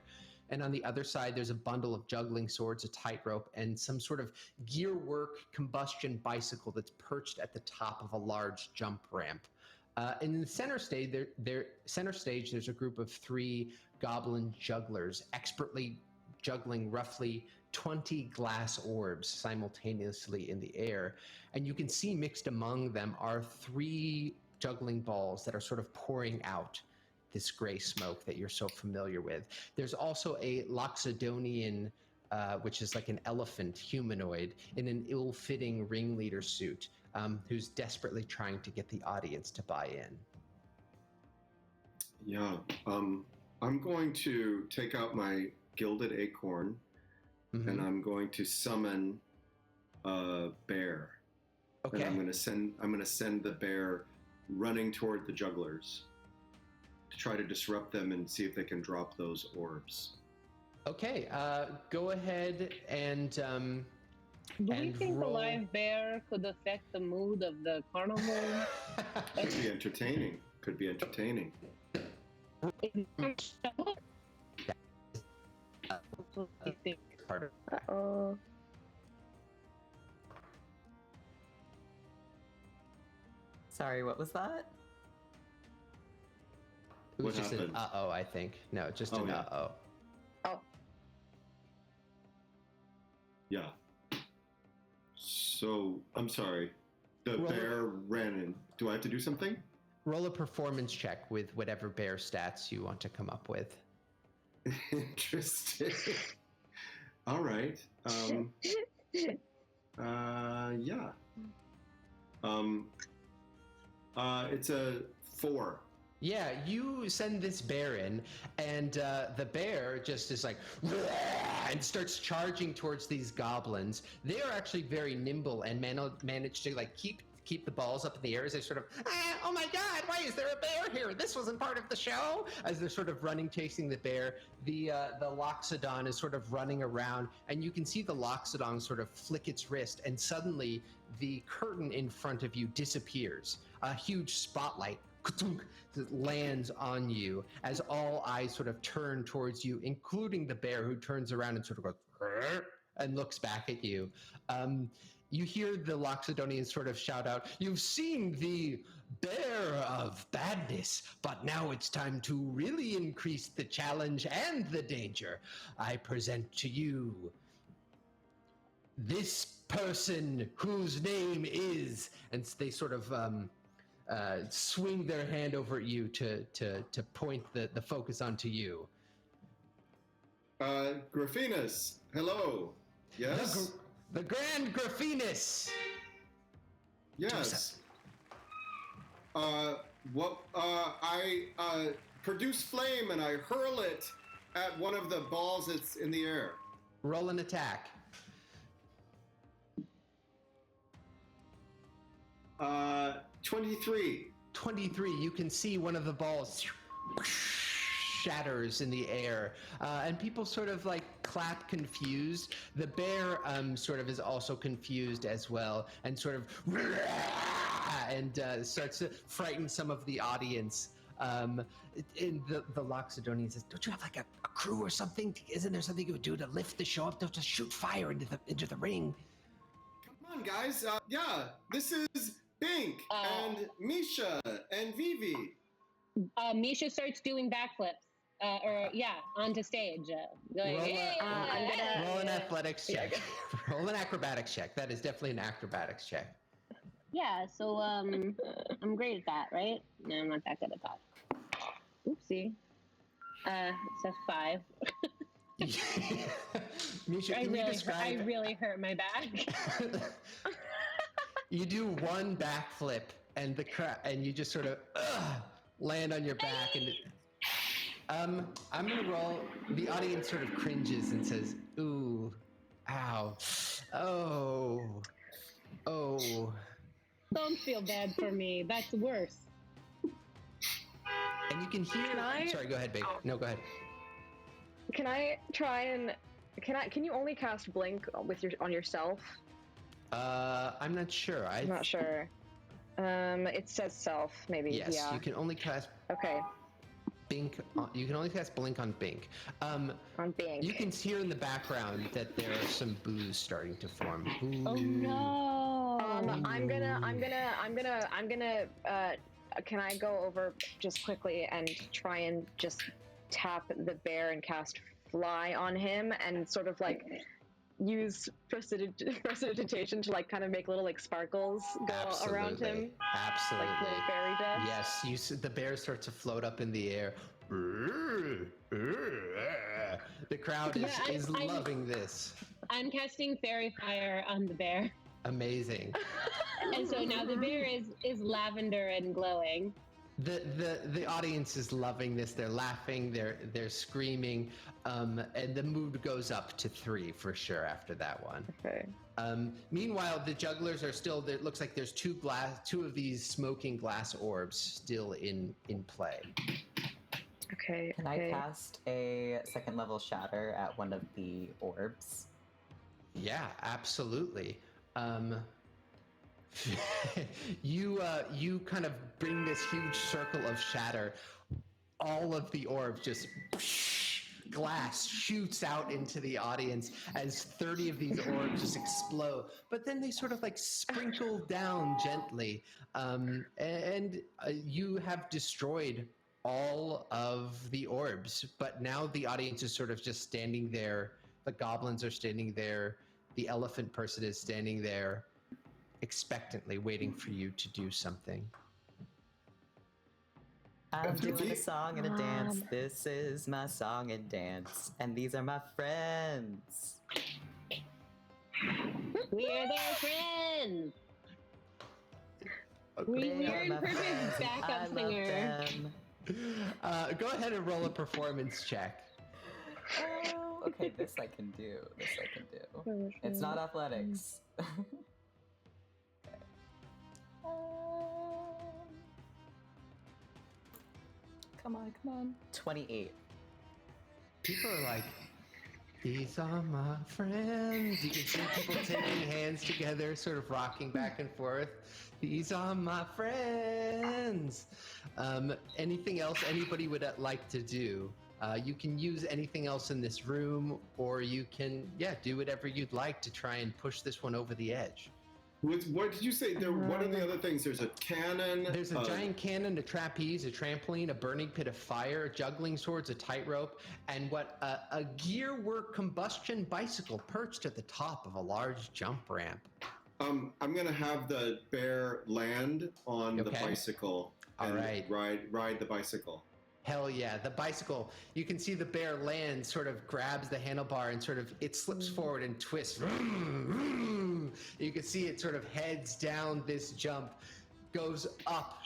And on the other side, there's a bundle of juggling swords, a tightrope, and some sort of gearwork combustion bicycle that's perched at the top of a large jump ramp. In the center stage, there's a group of 3 goblin jugglers expertly juggling roughly 20 glass orbs simultaneously in the air. And you can see mixed among them are 3 juggling balls that are sort of pouring out this gray smoke that you're so familiar with. There's also a Loxodonian, which is like an elephant humanoid in an ill-fitting ringleader suit, who's desperately trying to get the audience to buy in. Yeah, I'm going to take out my gilded acorn, and I'm going to summon a bear. Okay. And I'm going to send the bear running toward the jugglers to try to disrupt them and see if they can drop those orbs. Okay, go ahead and Do you think roll. the live bear could affect the mood of the carnival? Could be entertaining. Could be entertaining. Uh-oh. Sorry, what was that? It was What just happened? an uh-oh, I think. No, just Oh, an yeah. uh-oh. Oh. Yeah. So, I'm sorry. The Roll it. bear ran in. Do I have to do something? Roll a performance check with whatever bear stats you want to come up with. Interesting. All right. Yeah. It's a 4. Yeah, you send this bear in, and the bear just is like, and starts charging towards these goblins. They are actually very nimble and manage to like keep the balls up in the air as they sort of, oh my god, why is there a bear here? This wasn't part of the show. As they're sort of running, chasing the bear, the Loxodon is sort of running around, and you can see the Loxodon sort of flick its wrist, and suddenly the curtain in front of you disappears. A huge spotlight lands on you as all eyes sort of turn towards you, including the bear, who turns around and sort of goes and looks back at you. You hear the Loxodonians sort of shout out, "You've seen the bear of badness, but now it's time to really increase the challenge and the danger. I present to you this person whose name is," and they sort of swing their hand over at you to point the focus onto you. Graffinus, hello. Yes? The Grand Graffinus! Yes. I produce flame and I hurl it at one of the balls that's in the air. Roll an attack. 23. 23, you can see one of the balls shatters in the air, and people sort of like clap confused. The bear sort of is also confused as well, and sort of and starts to frighten some of the audience. And the Loxodonian says, "Don't you have like a crew or something? Isn't there something you would do to lift the show up? Don't just shoot fire into the ring." Come on, guys. Yeah, this is Bink and Misha and Vivi. Misha starts doing backflips, onto stage. Going, Roll an athletics check. Roll an acrobatics check. That is definitely an acrobatics check. Yeah, so I'm great at that, right? No, I'm not that good at that. Oopsie. It's a 5. Misha, I can you describe? I really hurt my back. You do one backflip, and and you just sort of land on your back, and I'm gonna roll. The audience sort of cringes and says, "Ooh, ow, oh." Don't feel bad for me. That's worse. And you can hear. Sorry, go ahead, babe. No, go ahead. Can I try and can you only cast blink on yourself? I'm not sure. I'm not sure. It says self, maybe. Yes, yeah. you can only cast Okay. Bink. You can only cast blink on Bink. On Bink. You can hear in the background that there are some boos starting to form. Ooh. Oh no! I'm gonna. Can I go over just quickly and try and just tap the bear and cast fly on him and sort of like use prestidigitation to like kind of make little like sparkles go around him, Absolutely. like little fairy dust. Yes, the bear starts to float up in the air. The crowd is loving this. I'm casting fairy fire on the bear. Amazing. And so now the bear is lavender and glowing. The audience is loving this. They're laughing. They're screaming, and the mood goes up to 3 for sure after that one. Okay. Meanwhile, the jugglers are still there. It looks like there's two of these smoking glass orbs still in play. Okay. Can I cast a 2nd level shatter at one of the orbs? Yeah, absolutely. You kind of bring this huge circle of shatter. All of the orbs just glass shoots out into the audience as 30 of these orbs just explode. But then they sort of like sprinkle down gently, and you have destroyed all of the orbs. But now the audience is sort of just standing there. The goblins are standing there. The elephant person is standing there, expectantly waiting for you to do something. I'm doing a song and a dance. This is my song and dance. And these are my friends. We're their friends. We're in perfect backup singer. Go ahead and roll a performance check. Oh, okay, this I can do. It's not athletics. Come on. 28. People are like, these are my friends. You can see people taking hands together, sort of rocking back and forth. These are my friends. Anything else anybody would like to do? You can use anything else in this room, or you can, do whatever you'd like to try and push this one over the edge. What did you say? What are the other things? There's a cannon. There's a giant cannon, a trapeze, a trampoline, a burning pit of fire, juggling swords, a tightrope, and a gearwork combustion bicycle perched at the top of a large jump ramp. I'm gonna have the bear land on the bicycle and ride the bicycle. Hell yeah, the bicycle. You can see the bear land, sort of grabs the handlebar and it slips forward and twists. You can see it sort of heads down this jump, goes up.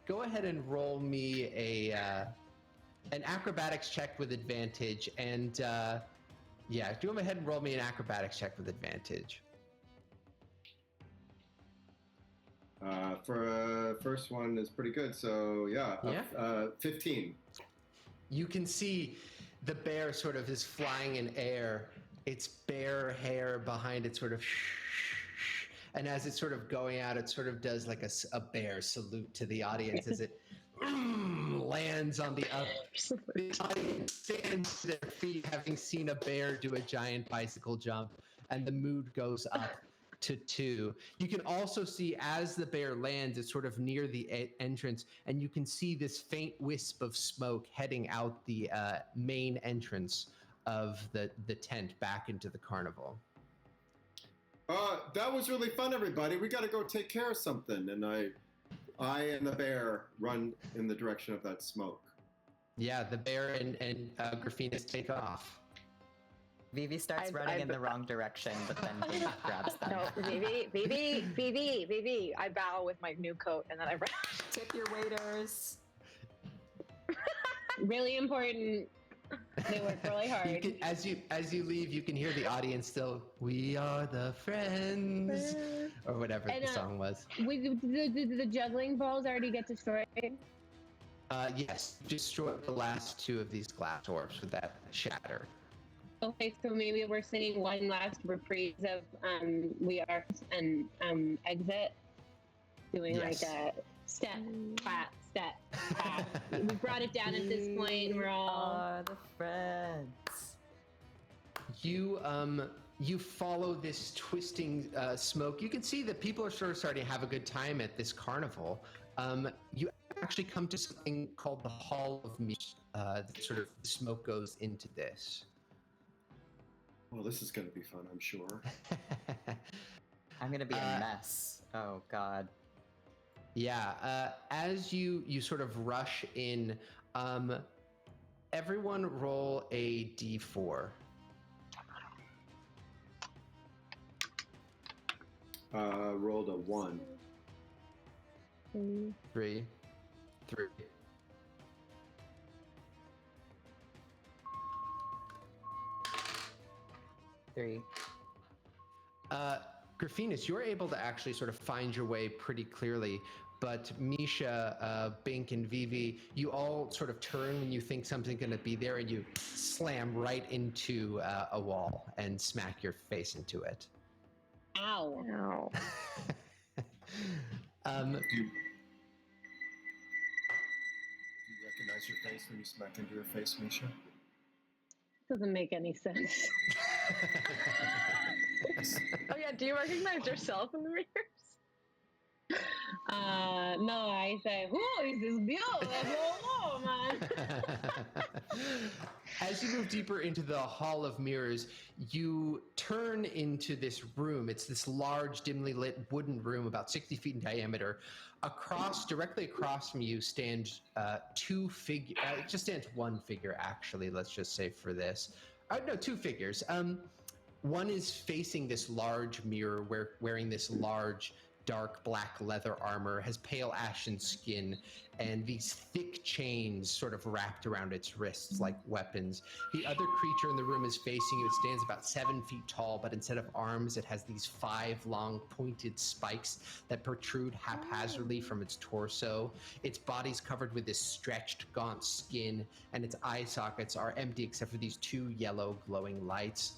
Go ahead and roll me an acrobatics check with advantage. And go ahead and roll me an acrobatics check with advantage. For first one is pretty good, so 15. You can see the bear sort of is flying in air. Its bare hair behind it sort of and as it's sort of going out, it sort of does like a bear salute to the audience as it lands on the audience stands to their feet, having seen a bear do a giant bicycle jump, and the mood goes up to 2. You can also see as the bear lands, it's sort of near the entrance, and you can see this faint wisp of smoke heading out the main entrance of the tent back into the carnival. That was really fun, everybody. We got to go take care of something, and I and the bear run in the direction of that smoke. Yeah, the bear and Graffinas take off. Vivi starts running in the wrong direction, but then he grabs them. No, Vivi. I bow with my new coat, and then I run. Tip your waiters. Really important. They work really hard. As you leave, you can hear the audience still. We are the friends, or whatever the song was. The juggling balls already get destroyed. Yes, destroy the last 2 of these glass orbs with that shatter. Okay, so maybe we're singing one last reprise of We Are and Exit. Doing like a step, clap, step, clap. We brought it down at this point. We're all are the friends. You follow this twisting smoke. You can see that people are sort of starting to have a good time at this carnival. You actually come to something called the Hall of Meat. Sort of smoke goes into this. Well, this is going to be fun, I'm sure. I'm gonna be a mess. Oh God. Yeah, as you sort of rush in, everyone roll a d4. Rolled a 1. 3. 3. Graffinus, you're able to actually sort of find your way pretty clearly, but Misha, Bink, and Vivi, you all sort of turn when you think something's going to be there, and you slam right into a wall and smack your face into it. Ow. Ow. Do you recognize your face when you smack into your face, Misha? Doesn't make any sense. Oh yeah, do you recognize yourself in the mirrors? No, I say, who is this beautiful woman? As you move deeper into the Hall of Mirrors, you turn into this room. It's this large, dimly lit wooden room, about 60 feet in diameter. Directly across from you, stands two figures. It just stands one figure, actually. Let's just say for this, no, two figures. One is facing this large mirror, wearing this large, dark black leather armor, has pale ashen skin, and these thick chains sort of wrapped around its wrists like weapons. The other creature in the room is facing you. It stands about 7 feet tall, but instead of arms, it has these 5 long pointed spikes that protrude haphazardly from its torso. Its body's covered with this stretched, gaunt skin, and its eye sockets are empty except for these 2 yellow glowing lights.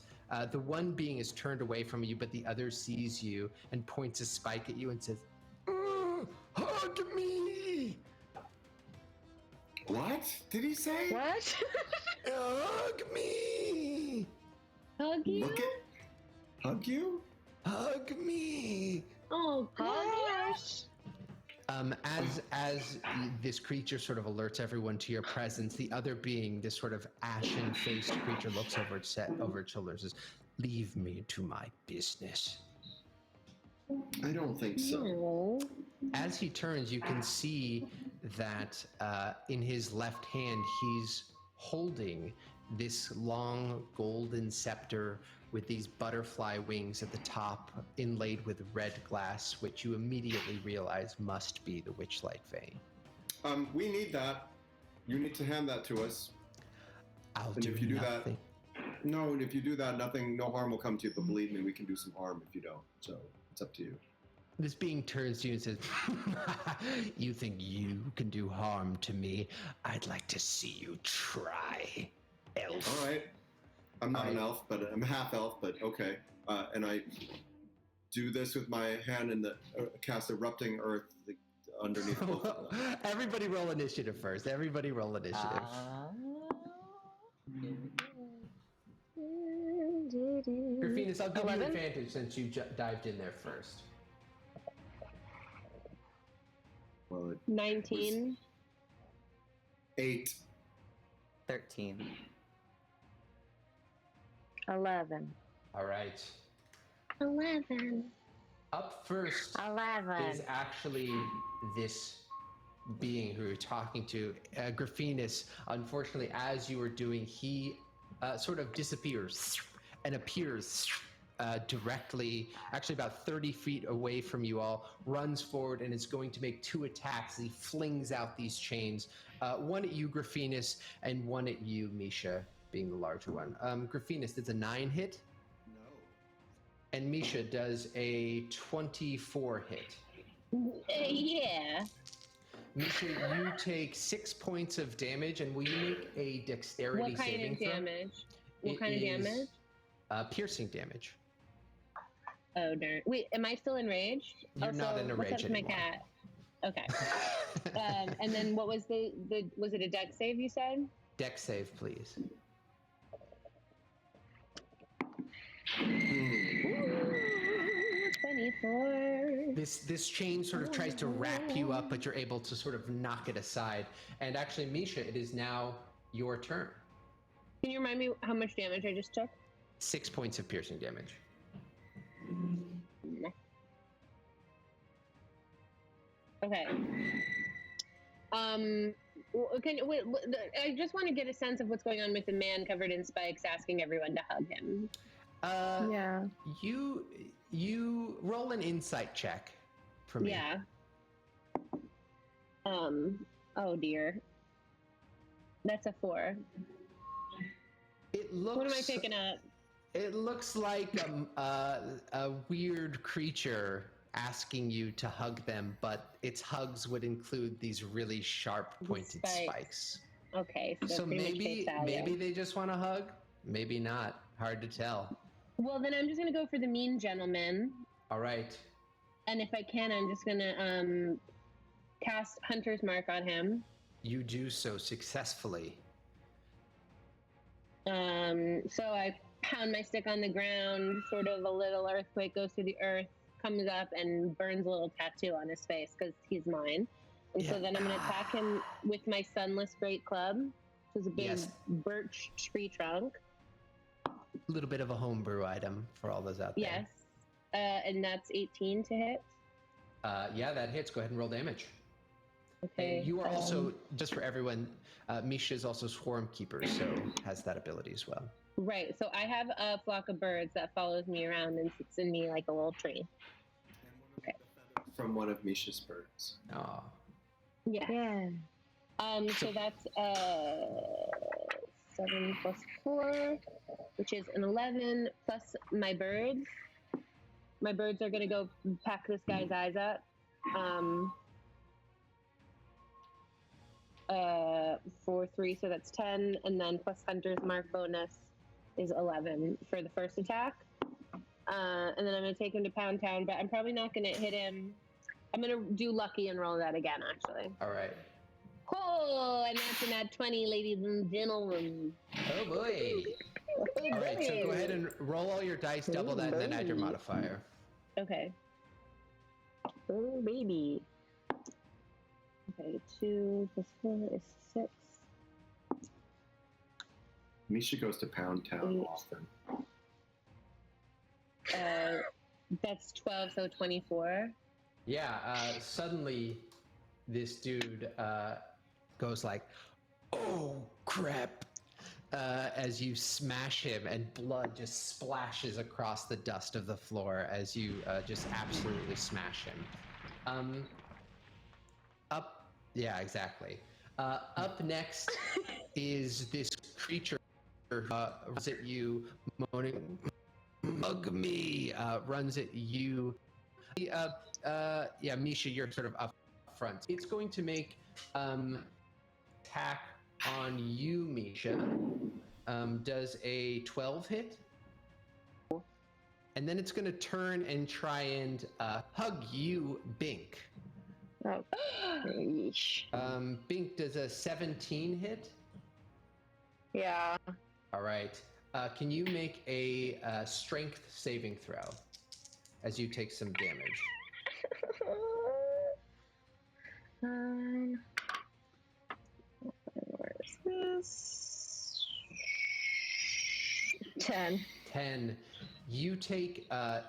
The one being is turned away from you, but the other sees you and points a spike at you and says, "Hug me!" What did he say? What? Hug me! Hug you? Look at... Hug you? Hug me! Oh, Gosh. As this creature sort of alerts everyone to your presence, the other being, this sort of ashen-faced creature, looks over its shoulder and says, "Leave me to my business." I don't think so. No. As he turns, you can see that in his left hand, he's holding this long golden scepter with these butterfly wings at the top, inlaid with red glass, which you immediately realize must be the Witchlight Vein. We need that. You need to hand that to us. I'll And do if you do nothing. that, no, if you do that, no harm will come to you. But believe me, we can do some harm if you don't. So it's up to you. This being turns to you and says, "You think you can do harm to me? I'd like to see you try, elf." All right. I'm not an elf, but I'm half elf. But okay. And I do this with my hand in the cast erupting earth underneath both of them. Everybody roll initiative first. Everybody roll initiative. Graffinus, I'll give 11? you advantage since you dived in there first. Well, 19. 8. 13. 11. All right. 11. Up first 11. is actually this being who you're talking to, Graffinus. Unfortunately, as you were doing, he sort of disappears and appears directly, actually about 30 feet away from you all, runs forward and is going to make 2 attacks. He flings out these chains, one at you, Graffinus, and one at you, Misha, being the larger one. Graffinus, does a 9 hit? No. And Misha does a 24 hit. Yeah. Misha, you take 6 points of damage, and will you make a dexterity What kind saving of throw? damage? What It kind of is, damage? Piercing damage. Oh, darn. Wait, am I still enraged? You're not in a what's rage up with my anymore. cat? Okay. And then what was was it a dex save you said? Dex save, please. 24. This chain sort of tries to wrap you up, but you're able to sort of knock it aside. And actually, Misha, it is now your turn. Can you remind me how much damage I just took? 6 points of piercing damage. Okay. I just want to get a sense of what's going on with the man covered in spikes asking everyone to hug him. Yeah. You roll an insight check for me. Yeah. Oh dear. That's a 4. It looks. What am I picking up? It looks like a weird creature asking you to hug them, but its hugs would include these really sharp pointed spikes. Okay, So pretty much maybe face value. they just want to hug, maybe not. Hard to tell. Well, then I'm just gonna go for the mean gentleman, All right. and if I can, I'm just gonna cast Hunter's Mark on him. You do so successfully. So I pound my stick on the ground, sort of a little earthquake goes through the earth, comes up and burns a little tattoo on his face because he's mine. And so then I'm going to attack him with my Sunless Great Club, which is a big birch tree trunk. A little bit of a homebrew item for all those out there. Yes. And that's 18 to hit. Yeah, that hits. Go ahead and roll damage. Okay. And you are also, just for everyone, Misha is also Swarm Keeper, so has that ability as well. Right. So I have a flock of birds that follows me around and sits in me like a little tree. Okay. From one of Misha's birds. Oh. Yeah. So that's 7 plus 4, which is an 11 plus my birds. My birds are gonna go pack this guy's eyes up. 4, 3, so that's 10, and then plus Hunter's Mark bonus is 11 for the first attack. And then I'm gonna take him to Pound Town, but I'm probably not gonna hit him. I'm gonna do lucky and roll that again, actually. All right. Oh, and that's a nat 20, ladies and gentlemen. Oh boy. All right, so go ahead and roll all your dice, double that, and then add your modifier. Okay. Oh, baby. Okay, 2 plus 4 is 6. Misha goes to Pound Town often. That's 12, so 24. Yeah, suddenly this dude goes like, oh crap, as you smash him, and blood just splashes across the dust of the floor as you just absolutely smash him. Yeah, exactly. Up next is this creature who runs at you, moaning, "Mug me!" Runs at you. Yeah, Misha, you're sort of up front. It's going to make attack on you, Misha. Does a 12 hit? And then it's going to turn and try and hug you, Bink. Oh, yeesh. Bink, does a 17 hit? Yeah. All right. Can you make a strength saving throw as you take some damage? Where is this? 10. 10. You take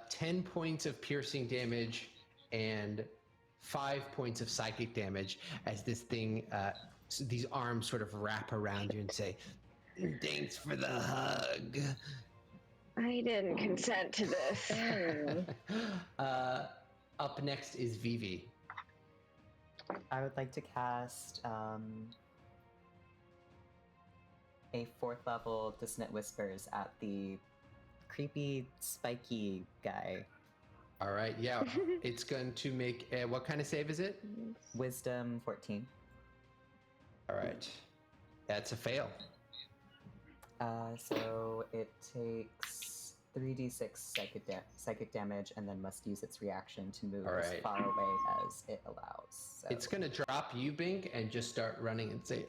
10 points of piercing damage and 5 points of psychic damage as this thing, these arms sort of wrap around you and say, "Thanks for the hug." I didn't consent to this. Up next is Vivi. I would like to cast a 4th level Dissonant Whispers at the creepy, spiky guy. All right, yeah. It's going to make, what kind of save is it? Wisdom 14. All right. That's a fail. So it takes 3d6 psychic damage and then must use its reaction to move as far away as it allows. So. It's going to drop you, Bink, and just start running and say,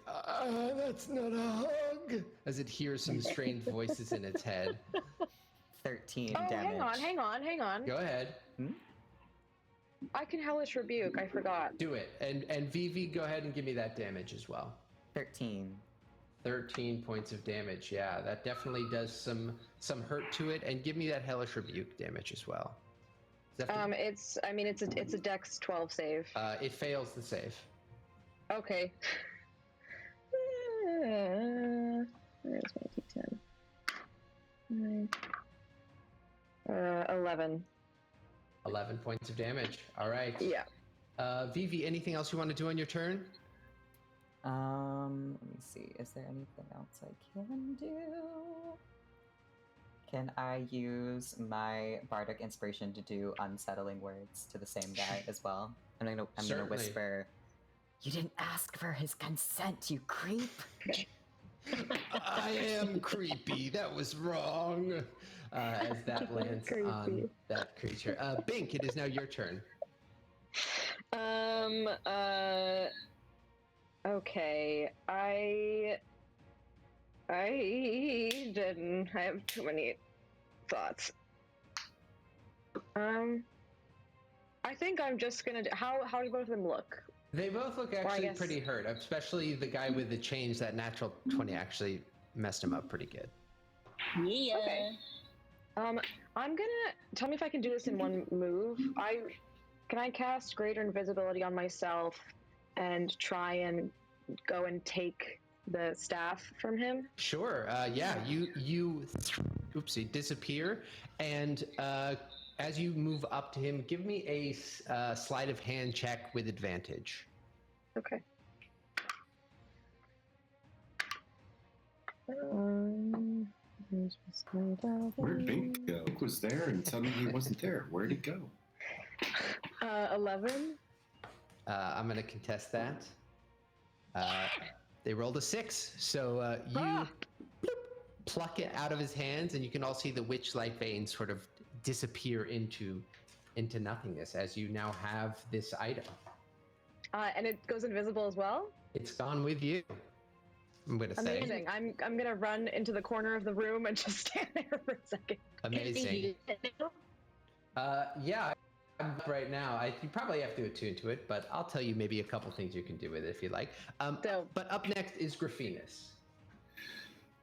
"That's not a hug," as it hears some strange voices in its head. 13 oh, damage. hang on. Go ahead. I can Hellish Rebuke, I forgot. Do it. And Vivi, go ahead and give me that damage as well. 13. 13 points of damage. Yeah, that definitely does some hurt to it. And give me that hellish rebuke damage as well. Is that It's a Dex 12 save. it fails the save. Okay. Where's my D10? 11. 11 points of damage. All right. Yeah. Vivi, anything else you want to do on your turn? Let me see. Is there anything else I can do? Can I use my bardic inspiration to do unsettling words to the same guy as well? I'm gonna Certainly. whisper. You didn't ask for his consent, you creep. I am creepy. That was wrong. As that lands on Creepy. that creature. Bink, it is now your turn. Okay. I didn't have too many thoughts. I think I'm just gonna how do both of them look? They both look actually pretty hurt, especially the guy with the chains. That natural 20 actually messed him up pretty good. Yeah. Okay. I'm gonna tell me if I can do this in one move. Can I cast greater invisibility on myself and try and go and take the staff from him? Sure. Yeah. You disappear, and as you move up to him, give me a sleight of hand check with advantage. Okay. Where'd Bink go? Bink was there, and suddenly he wasn't there. Where'd he go? 11. I'm going to contest that. They rolled a 6, so you pluck it out of his hands, and you can all see the witch-like veins sort of disappear into nothingness as you now have this item. And it goes invisible as well? It's gone with you, I'm going to say. Amazing. I'm going to run into the corner of the room and just stand there for a second. Amazing. Yeah, right now. You probably have to attune to it, but I'll tell you maybe a couple things you can do with it if you like. But up next is Graffinus.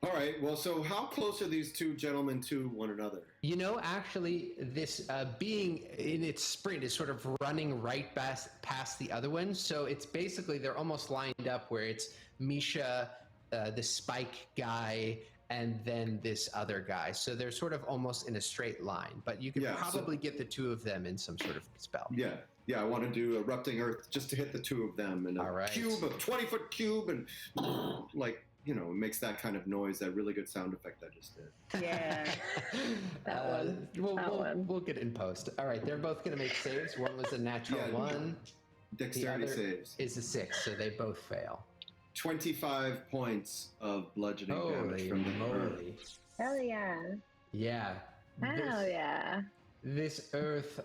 All right. Well, so how close are these two gentlemen to one another? You know, actually, this being in its sprint is sort of running right past the other one. So it's basically, they're almost lined up where it's Misha, the spike guy, and then this other guy. So they're sort of almost in a straight line. But you can probably get the two of them in some sort of spell. Yeah. I want to do Erupting Earth just to hit the two of them in a cube, a 20-foot cube, and like... it makes that kind of noise, that really good sound effect I just did. Yeah. We'll get it in post. All right, they're both going to make saves. One was a natural 1. Dexterity the other saves. Is a 6, so they both fail. 25 points of bludgeoning damage from the moly. Hell yeah. Yeah. Hell yeah. This earth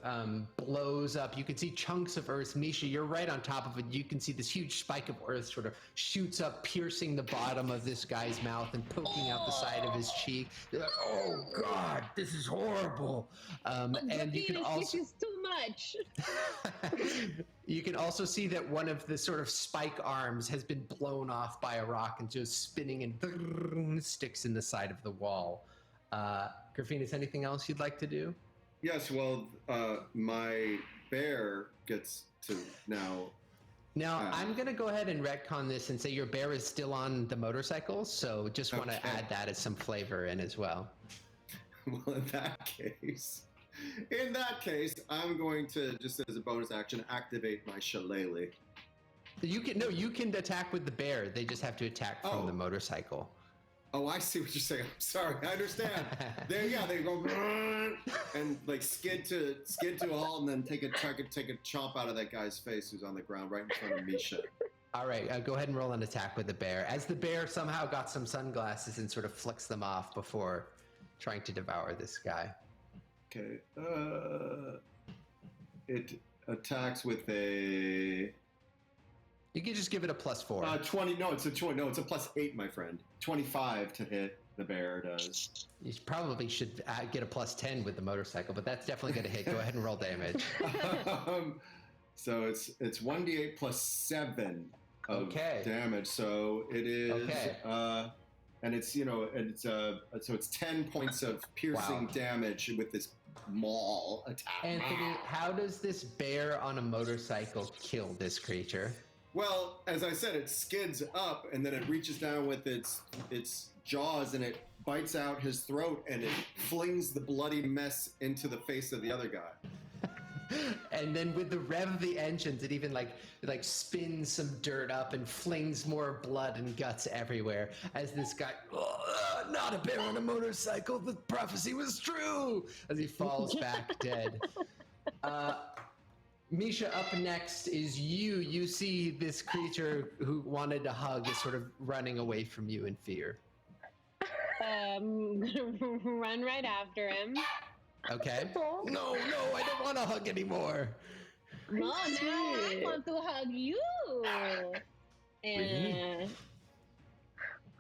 blows up. You can see chunks of earth. Misha, you're right on top of it. You can see this huge spike of earth sort of shoots up, piercing the bottom of this guy's mouth and poking out the side of his cheek. You're like, oh God, this is horrible. And you can also... This is too much. You can also see that one of the sort of spike arms has been blown off by a rock and just spinning and sticks in the side of the wall. Graffinus, anything else you'd like to do? Yes, well, my bear gets to now. Now, I'm going to go ahead and retcon this and say your bear is still on the motorcycle, so just want to add that as some flavor in as well. Well, in that case, I'm going to, just as a bonus action, activate my shillelagh. You can attack with the bear. They just have to attack from the motorcycle. Oh, I see what you're saying. I'm sorry, I understand. They go and like skid to a halt, and then take a chomp out of that guy's face who's on the ground right in front of Misha. All right, go ahead and roll an attack with the bear. As the bear somehow got some sunglasses and sort of flicks them off before trying to devour this guy. Okay. It attacks with a... You can just give it a +4. 20. No, it's a 20. No, it's a +8, my friend. 25 to hit. The bear does. You probably should get a +10 with the motorcycle, but that's definitely going to hit. Go ahead and roll damage. So it's 1d8 +7. of Okay. damage. So it is, Okay. and it's so it's 10 points of piercing Wow. damage with this maul attack. Anthony, how does this bear on a motorcycle kill this creature? Well, as I said, it skids up and then it reaches down with its jaws and it bites out his throat and it flings the bloody mess into the face of the other guy. And then with the rev of the engines, it even like spins some dirt up and flings more blood and guts everywhere as this guy, not a bear on a motorcycle, the prophecy was true, as he falls back dead. Misha, up next is you. You see this creature who wanted to hug is sort of running away from you in fear. I'm gonna run right after him. Okay. No, I don't want to hug anymore. No, now I want to hug you. And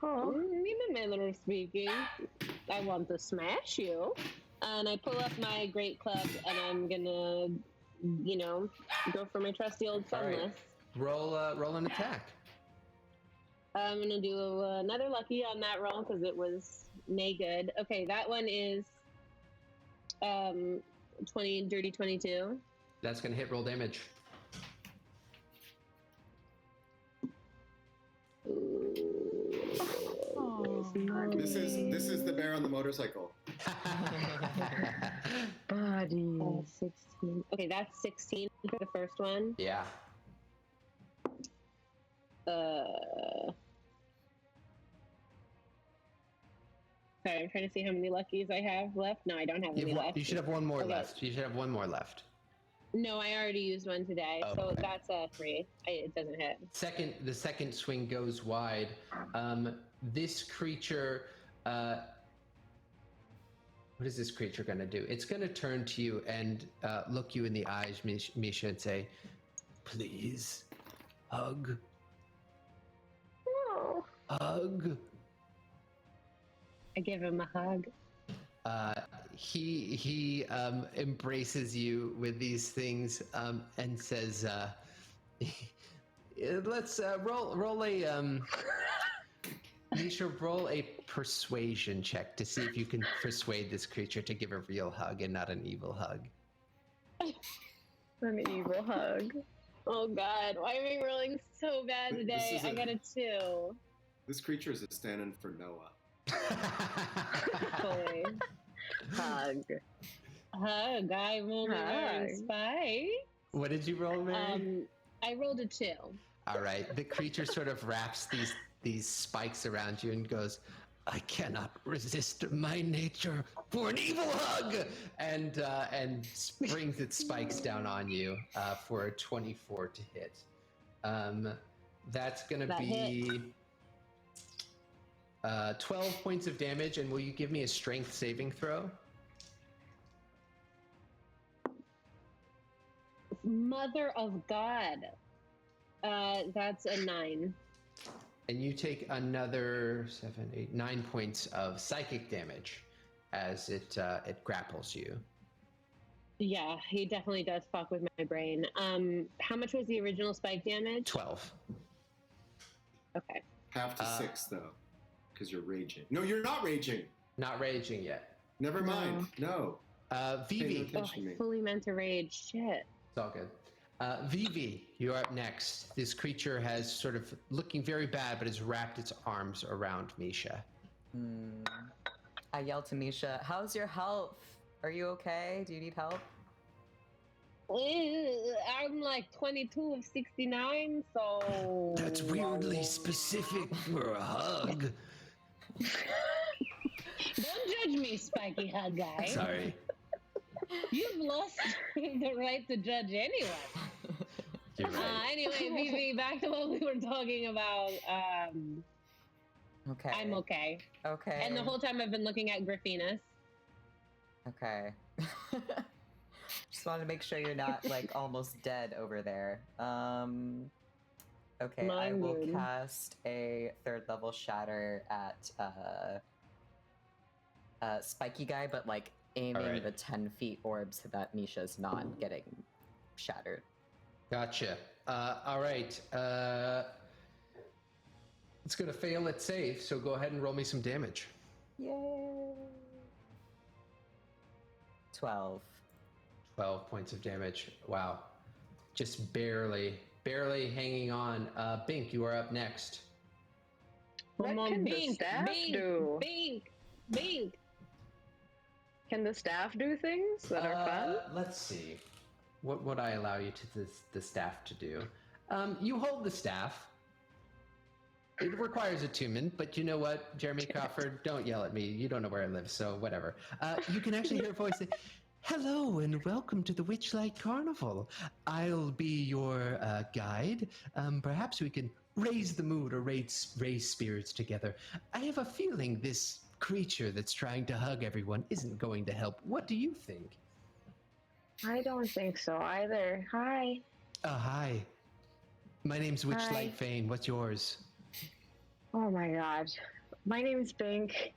in a manner of speaking, I want to smash you. And I pull up my great club and I'm gonna, go for my trusty old sunless. Right. Roll an attack. I'm gonna do another lucky on that roll because it was nay good. Okay, that one is 20, dirty 22. That's gonna hit. Roll damage. This is the bear on the motorcycle. Buddy. 16. Okay, that's 16 for the first one. Yeah. Sorry, I'm trying to see how many luckies I have left. No, I don't have any left. You should have one more Okay. left. You should have one more left. No, I already used one today, Oh, so okay. that's a 3. It doesn't hit. The second swing goes wide. This creature, what is this creature going to do? It's going to turn to you and look you in the eyes, Misha, and say, "Please, hug, Oh. hug." I give him a hug. He embraces you with these things and says, "Let's roll a Misha, roll a persuasion check to see if you can persuade this creature to give a real hug and not an evil hug." An evil hug. Oh God, why am I rolling so bad This today? is I got a 2. This creature is a stand-in for Noah. Boy. Hug. Hug, I rolled Hug. a spike. What did you roll, Mary? I rolled a 2. All right. The creature sort of wraps these spikes around you and goes, "I cannot resist my nature for an evil hug," and springs its spikes down on you for a 24 to hit. That's gonna That be 12 points of damage. And will you give me a strength saving throw? Mother of God. That's a 9. And you take another 7, 8, 9 points of psychic damage as it grapples you. Yeah, he definitely does fuck with my brain. How much was the original spike damage? 12. Okay. Half to 6 though, because you're raging. No, you're not raging. Not raging yet. Never mind. No. Vivi, Pay no Oh, attention to I me. fully meant to rage. Shit. it's all good. Vivi, you're up next. This creature has sort of looking very bad, but has wrapped its arms around Misha. I yell to Misha, "How's your health? Are you okay? Do you need help?" I'm like 22 of 69, so... That's weirdly specific for a hug. Don't judge me, spiky hug guy. Sorry. You've lost the right to judge anyone. You're right. Anyway, Vivi, back to what we were talking about. Okay. I'm okay. Okay. And the whole time I've been looking at Graffinus. Okay. Just wanted to make sure you're not like almost dead over there. Okay, I Mine will would. cast a 3rd level shatter at Spiky guy, but like aiming Alright. the 10 feet orb so that Misha's not getting shattered. Gotcha. All right. It's going to fail its save, so go ahead and roll me some damage. Yay! 12. 12 points of damage. Wow. Just barely hanging on. Bink, you are up next. What Come on, can the Bink, staff Bink, do? Bink. Can the staff do things that are fun? Let's see. What would I allow you to the staff to do? You hold the staff. It requires attunement, but you know what, Jeremy Crawford, don't yell at me. You don't know where I live, so whatever. You can actually hear a voice say, "Hello and welcome to the Witchlight Carnival. I'll be your guide. Perhaps we can raise the mood or raise spirits together. I have a feeling this creature that's trying to hug everyone isn't going to help. What do you think?" I don't think so either. Hi. Hi. My name's Witchlight Fane. What's yours? Oh my god. My name's Bink.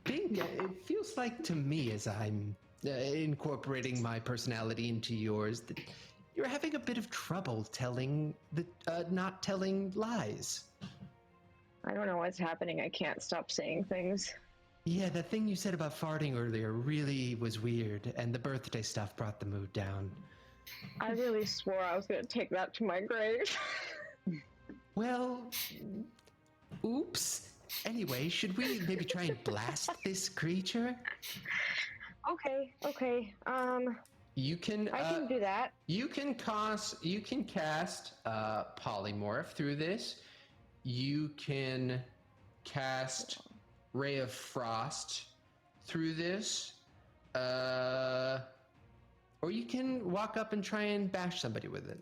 Bink, it feels like to me as I'm incorporating my personality into yours that you're having a bit of trouble not telling lies. I don't know what's happening. I can't stop saying things. Yeah, the thing you said about farting earlier really was weird, and the birthday stuff brought the mood down. I really swore I was going to take that to my grave. Well, oops. Anyway, should we maybe try and blast this creature? Okay. You can. I can do that. You can cast polymorph through this. You can cast Ray of Frost through this, or you can walk up and try and bash somebody with it,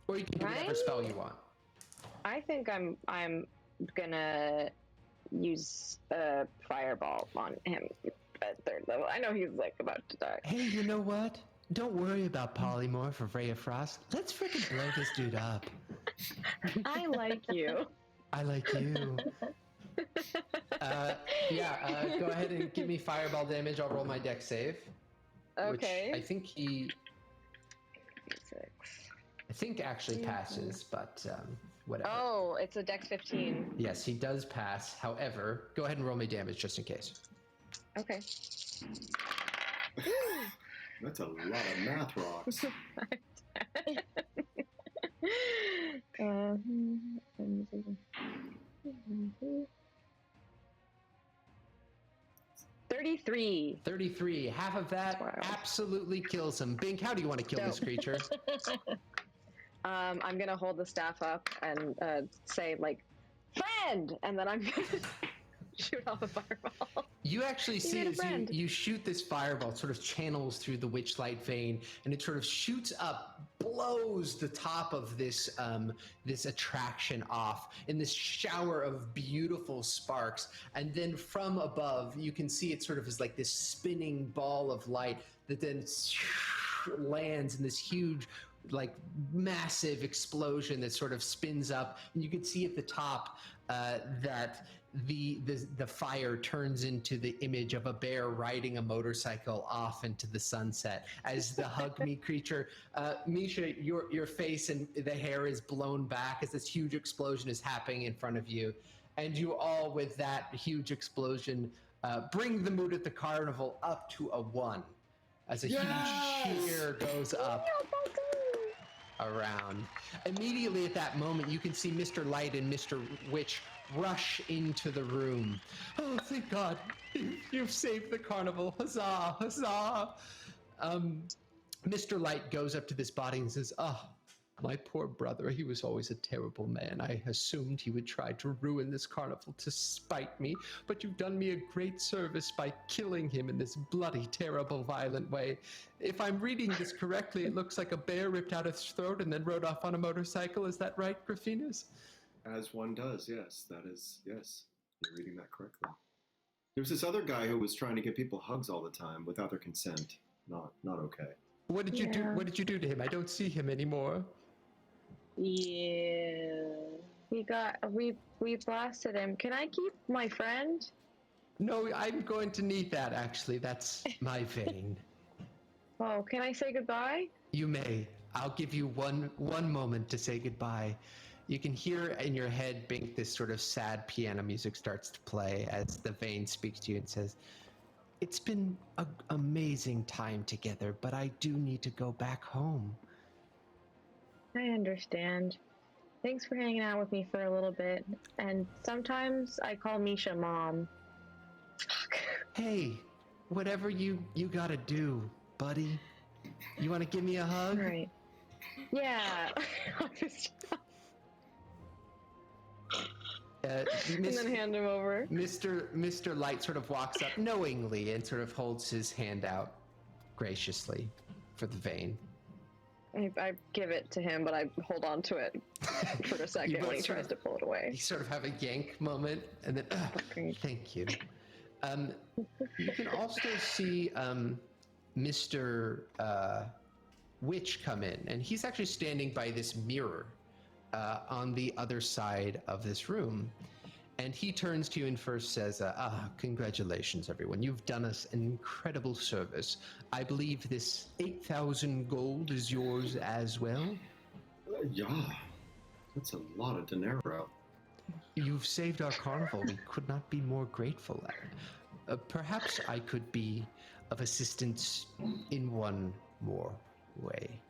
or you can do whatever spell you want. I think I'm gonna use a fireball on him at 3rd level. I know he's like about to die. Hey, you know what? Don't worry about polymorph or Ray of Frost. Let's freaking blow this dude up. I like you. I like you. Go ahead and give me fireball damage. I'll roll my dex save. Okay. Which I think he... 6. I think actually passes, but whatever. Oh, it's a dex 15. Yes, he does pass. However, go ahead and roll me damage just in case. Okay. That's a lot of math rocks. 33. 33. Half of that absolutely kills him. Bink, how do you want to kill this creature? I'm gonna hold the staff up and say like, "Friend," and then I'm gonna shoot off a fireball. You actually see as you shoot this fireball, it sort of channels through the witchlight vein, and it sort of shoots up, blows the top of this this attraction off in this shower of beautiful sparks. And then from above, you can see it sort of is like this spinning ball of light that then lands in this huge, like massive explosion that sort of spins up, and you can see at the top that the fire turns into the image of a bear riding a motorcycle off into the sunset as the hug me creature. Misha, your face and the hair is blown back as this huge explosion is happening in front of you, and you all, with that huge explosion, bring the mood at the carnival up to a 1 as a huge cheer goes up around. Immediately at that moment, you can see Mr. Light and Mr. Witch rush into the room. Oh, thank God. You've saved the carnival. Huzzah, huzzah. Mr. Light goes up to this body and says, my poor brother, he was always a terrible man. I assumed he would try to ruin this carnival to spite me, but you've done me a great service by killing him in this bloody, terrible, violent way. If I'm reading this correctly, it looks like a bear ripped out his throat and then rode off on a motorcycle. Is that right, Graffinus? As one does, yes. That is, yes. You're reading that correctly. There was this other guy who was trying to give people hugs all the time without their consent. Not okay. What did you do? What did you do to him? I don't see him anymore. Yeah. We blasted him. Can I keep my friend? No, I'm going to need that, actually. That's my vein. Oh, can I say goodbye? You may. I'll give you one moment to say goodbye. You can hear in your head, Bink, this sort of sad piano music starts to play as the vein speaks to you and says, "It's been an amazing time together, but I do need to go back home." I understand. Thanks for hanging out with me for a little bit. And sometimes I call Misha Mom. Hey, whatever you gotta do, buddy. You want to give me a hug? Right. Yeah. And then hand him over. Mr. Light sort of walks up knowingly and sort of holds his hand out graciously for the vein. I give it to him, but I hold on to it for a second when he tries to pull it away. You sort of have a yank moment, and then, thank you. You can also see Mr. Witch come in, and he's actually standing by this mirror on the other side of this room. And he turns to you and first says, congratulations, everyone. You've done us an incredible service. I believe this 8,000 gold is yours as well? Yeah, that's a lot of dinero. You've saved our carnival. We could not be more grateful. Perhaps I could be of assistance in one more way.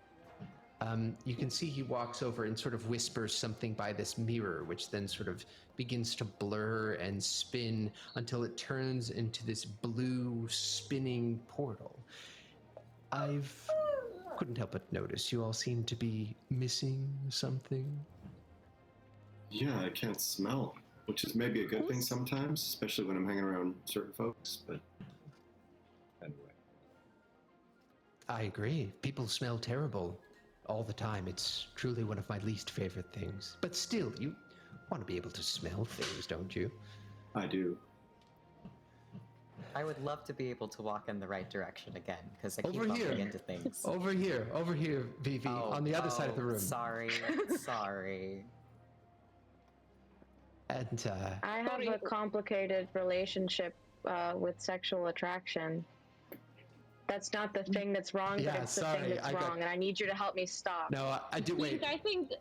You can see he walks over and sort of whispers something by this mirror, which then sort of begins to blur and spin until it turns into this blue spinning portal. Couldn't help but notice you all seem to be missing something. Yeah, I can't smell, which is maybe a good thing sometimes, especially when I'm hanging around certain folks, but anyway. I agree. People smell terrible all the time. It's truly one of my least favorite things. But still, you want to be able to smell things, don't you? I do. I would love to be able to walk in the right direction again, because I keep Over bumping here. into things. Over here, Vivi, on the other side of the room. Sorry. And I have a complicated relationship with sexual attraction. That's not the thing that's wrong, Yeah, but it's the sorry, thing that's wrong, and I need you to help me stop. no, I do wait. I think,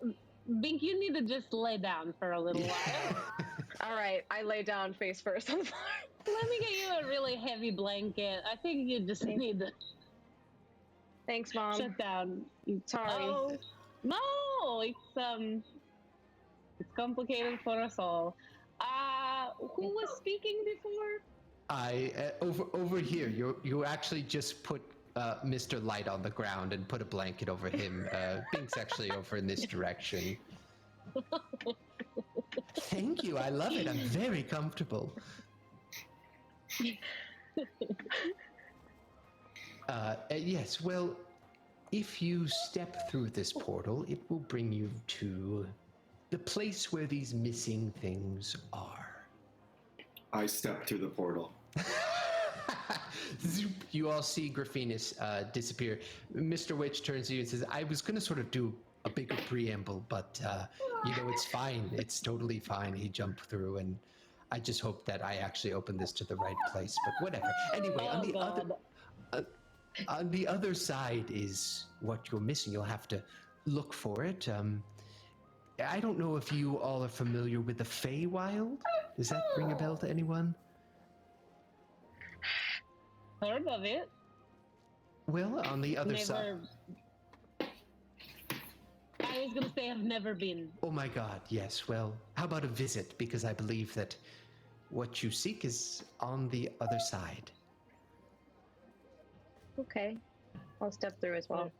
Bink, you need to just lay down for a little while. All right, I lay down face first on the floor. Let me get you a really heavy blanket. I think you just need to Thanks, Mom. shut down. Sorry. Oh, no, it's complicated for us all. Who was speaking before? Over here. You actually just put Mr. Light on the ground and put a blanket over him. Bink's actually over in this direction. Thank you. I love it. I'm very comfortable. Yes. Well, if you step through this portal, it will bring you to the place where these missing things are. I step through the portal. Zoop, you all see Graffinus disappear. Mr. Witch turns to you and says, I was going to sort of do a bigger preamble, but, it's fine. It's totally fine. He jumped through, and I just hope that I actually opened this to the right place, but whatever. Anyway, on the other side is what you're missing. You'll have to look for it. I don't know if you all are familiar with the Feywild. Does that ring a bell to anyone? Heard of it. Well, on the other side. I was gonna say I've never been. Oh my God, yes. Well, how about a visit? Because I believe that what you seek is on the other side. Okay. I'll step through as well.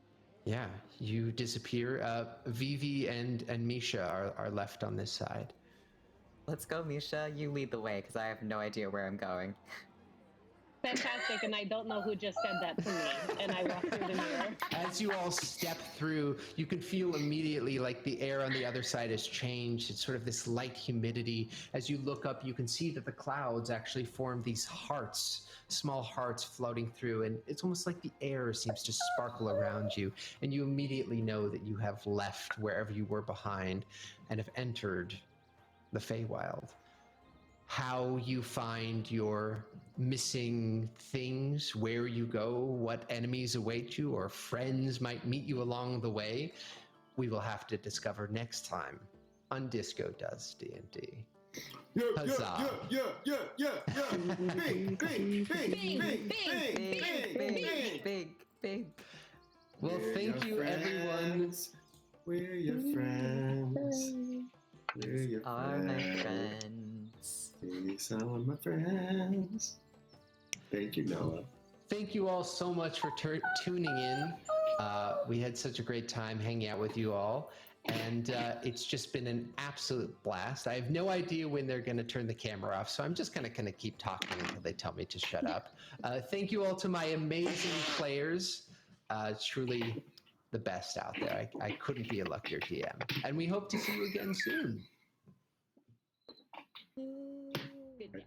Yeah, you disappear. Vivi and Misha are left on this side. Let's go, Misha. You lead the way, because I have no idea where I'm going. Fantastic, and I don't know who just said that to me, and I walk through the mirror. As you all step through, you can feel immediately like the air on the other side has changed. It's sort of this light humidity. As you look up, you can see that the clouds actually form these hearts, small hearts floating through, and it's almost like the air seems to sparkle around you, and you immediately know that you have left wherever you were behind and have entered the Feywild. How you find your missing things, where you go, what enemies await you, or friends might meet you along the way, we will have to discover next time on Disco Does D&D. Yeah, Huzzah. yeah. Bing, bing, bing, bing, bing, bing. Big. Well, We're thank your you, everyone. friends. We're your friends. We're your Are my friends. friends. These are my friends. Thank you, Noah. Thank you all so much for tuning in. We had such a great time hanging out with you all. And it's just been an absolute blast. I have no idea when they're going to turn the camera off, so I'm just going to keep talking until they tell me to shut up. Thank you all to my amazing players. Truly the best out there. I couldn't be a luckier DM. And we hope to see you again soon. Good day.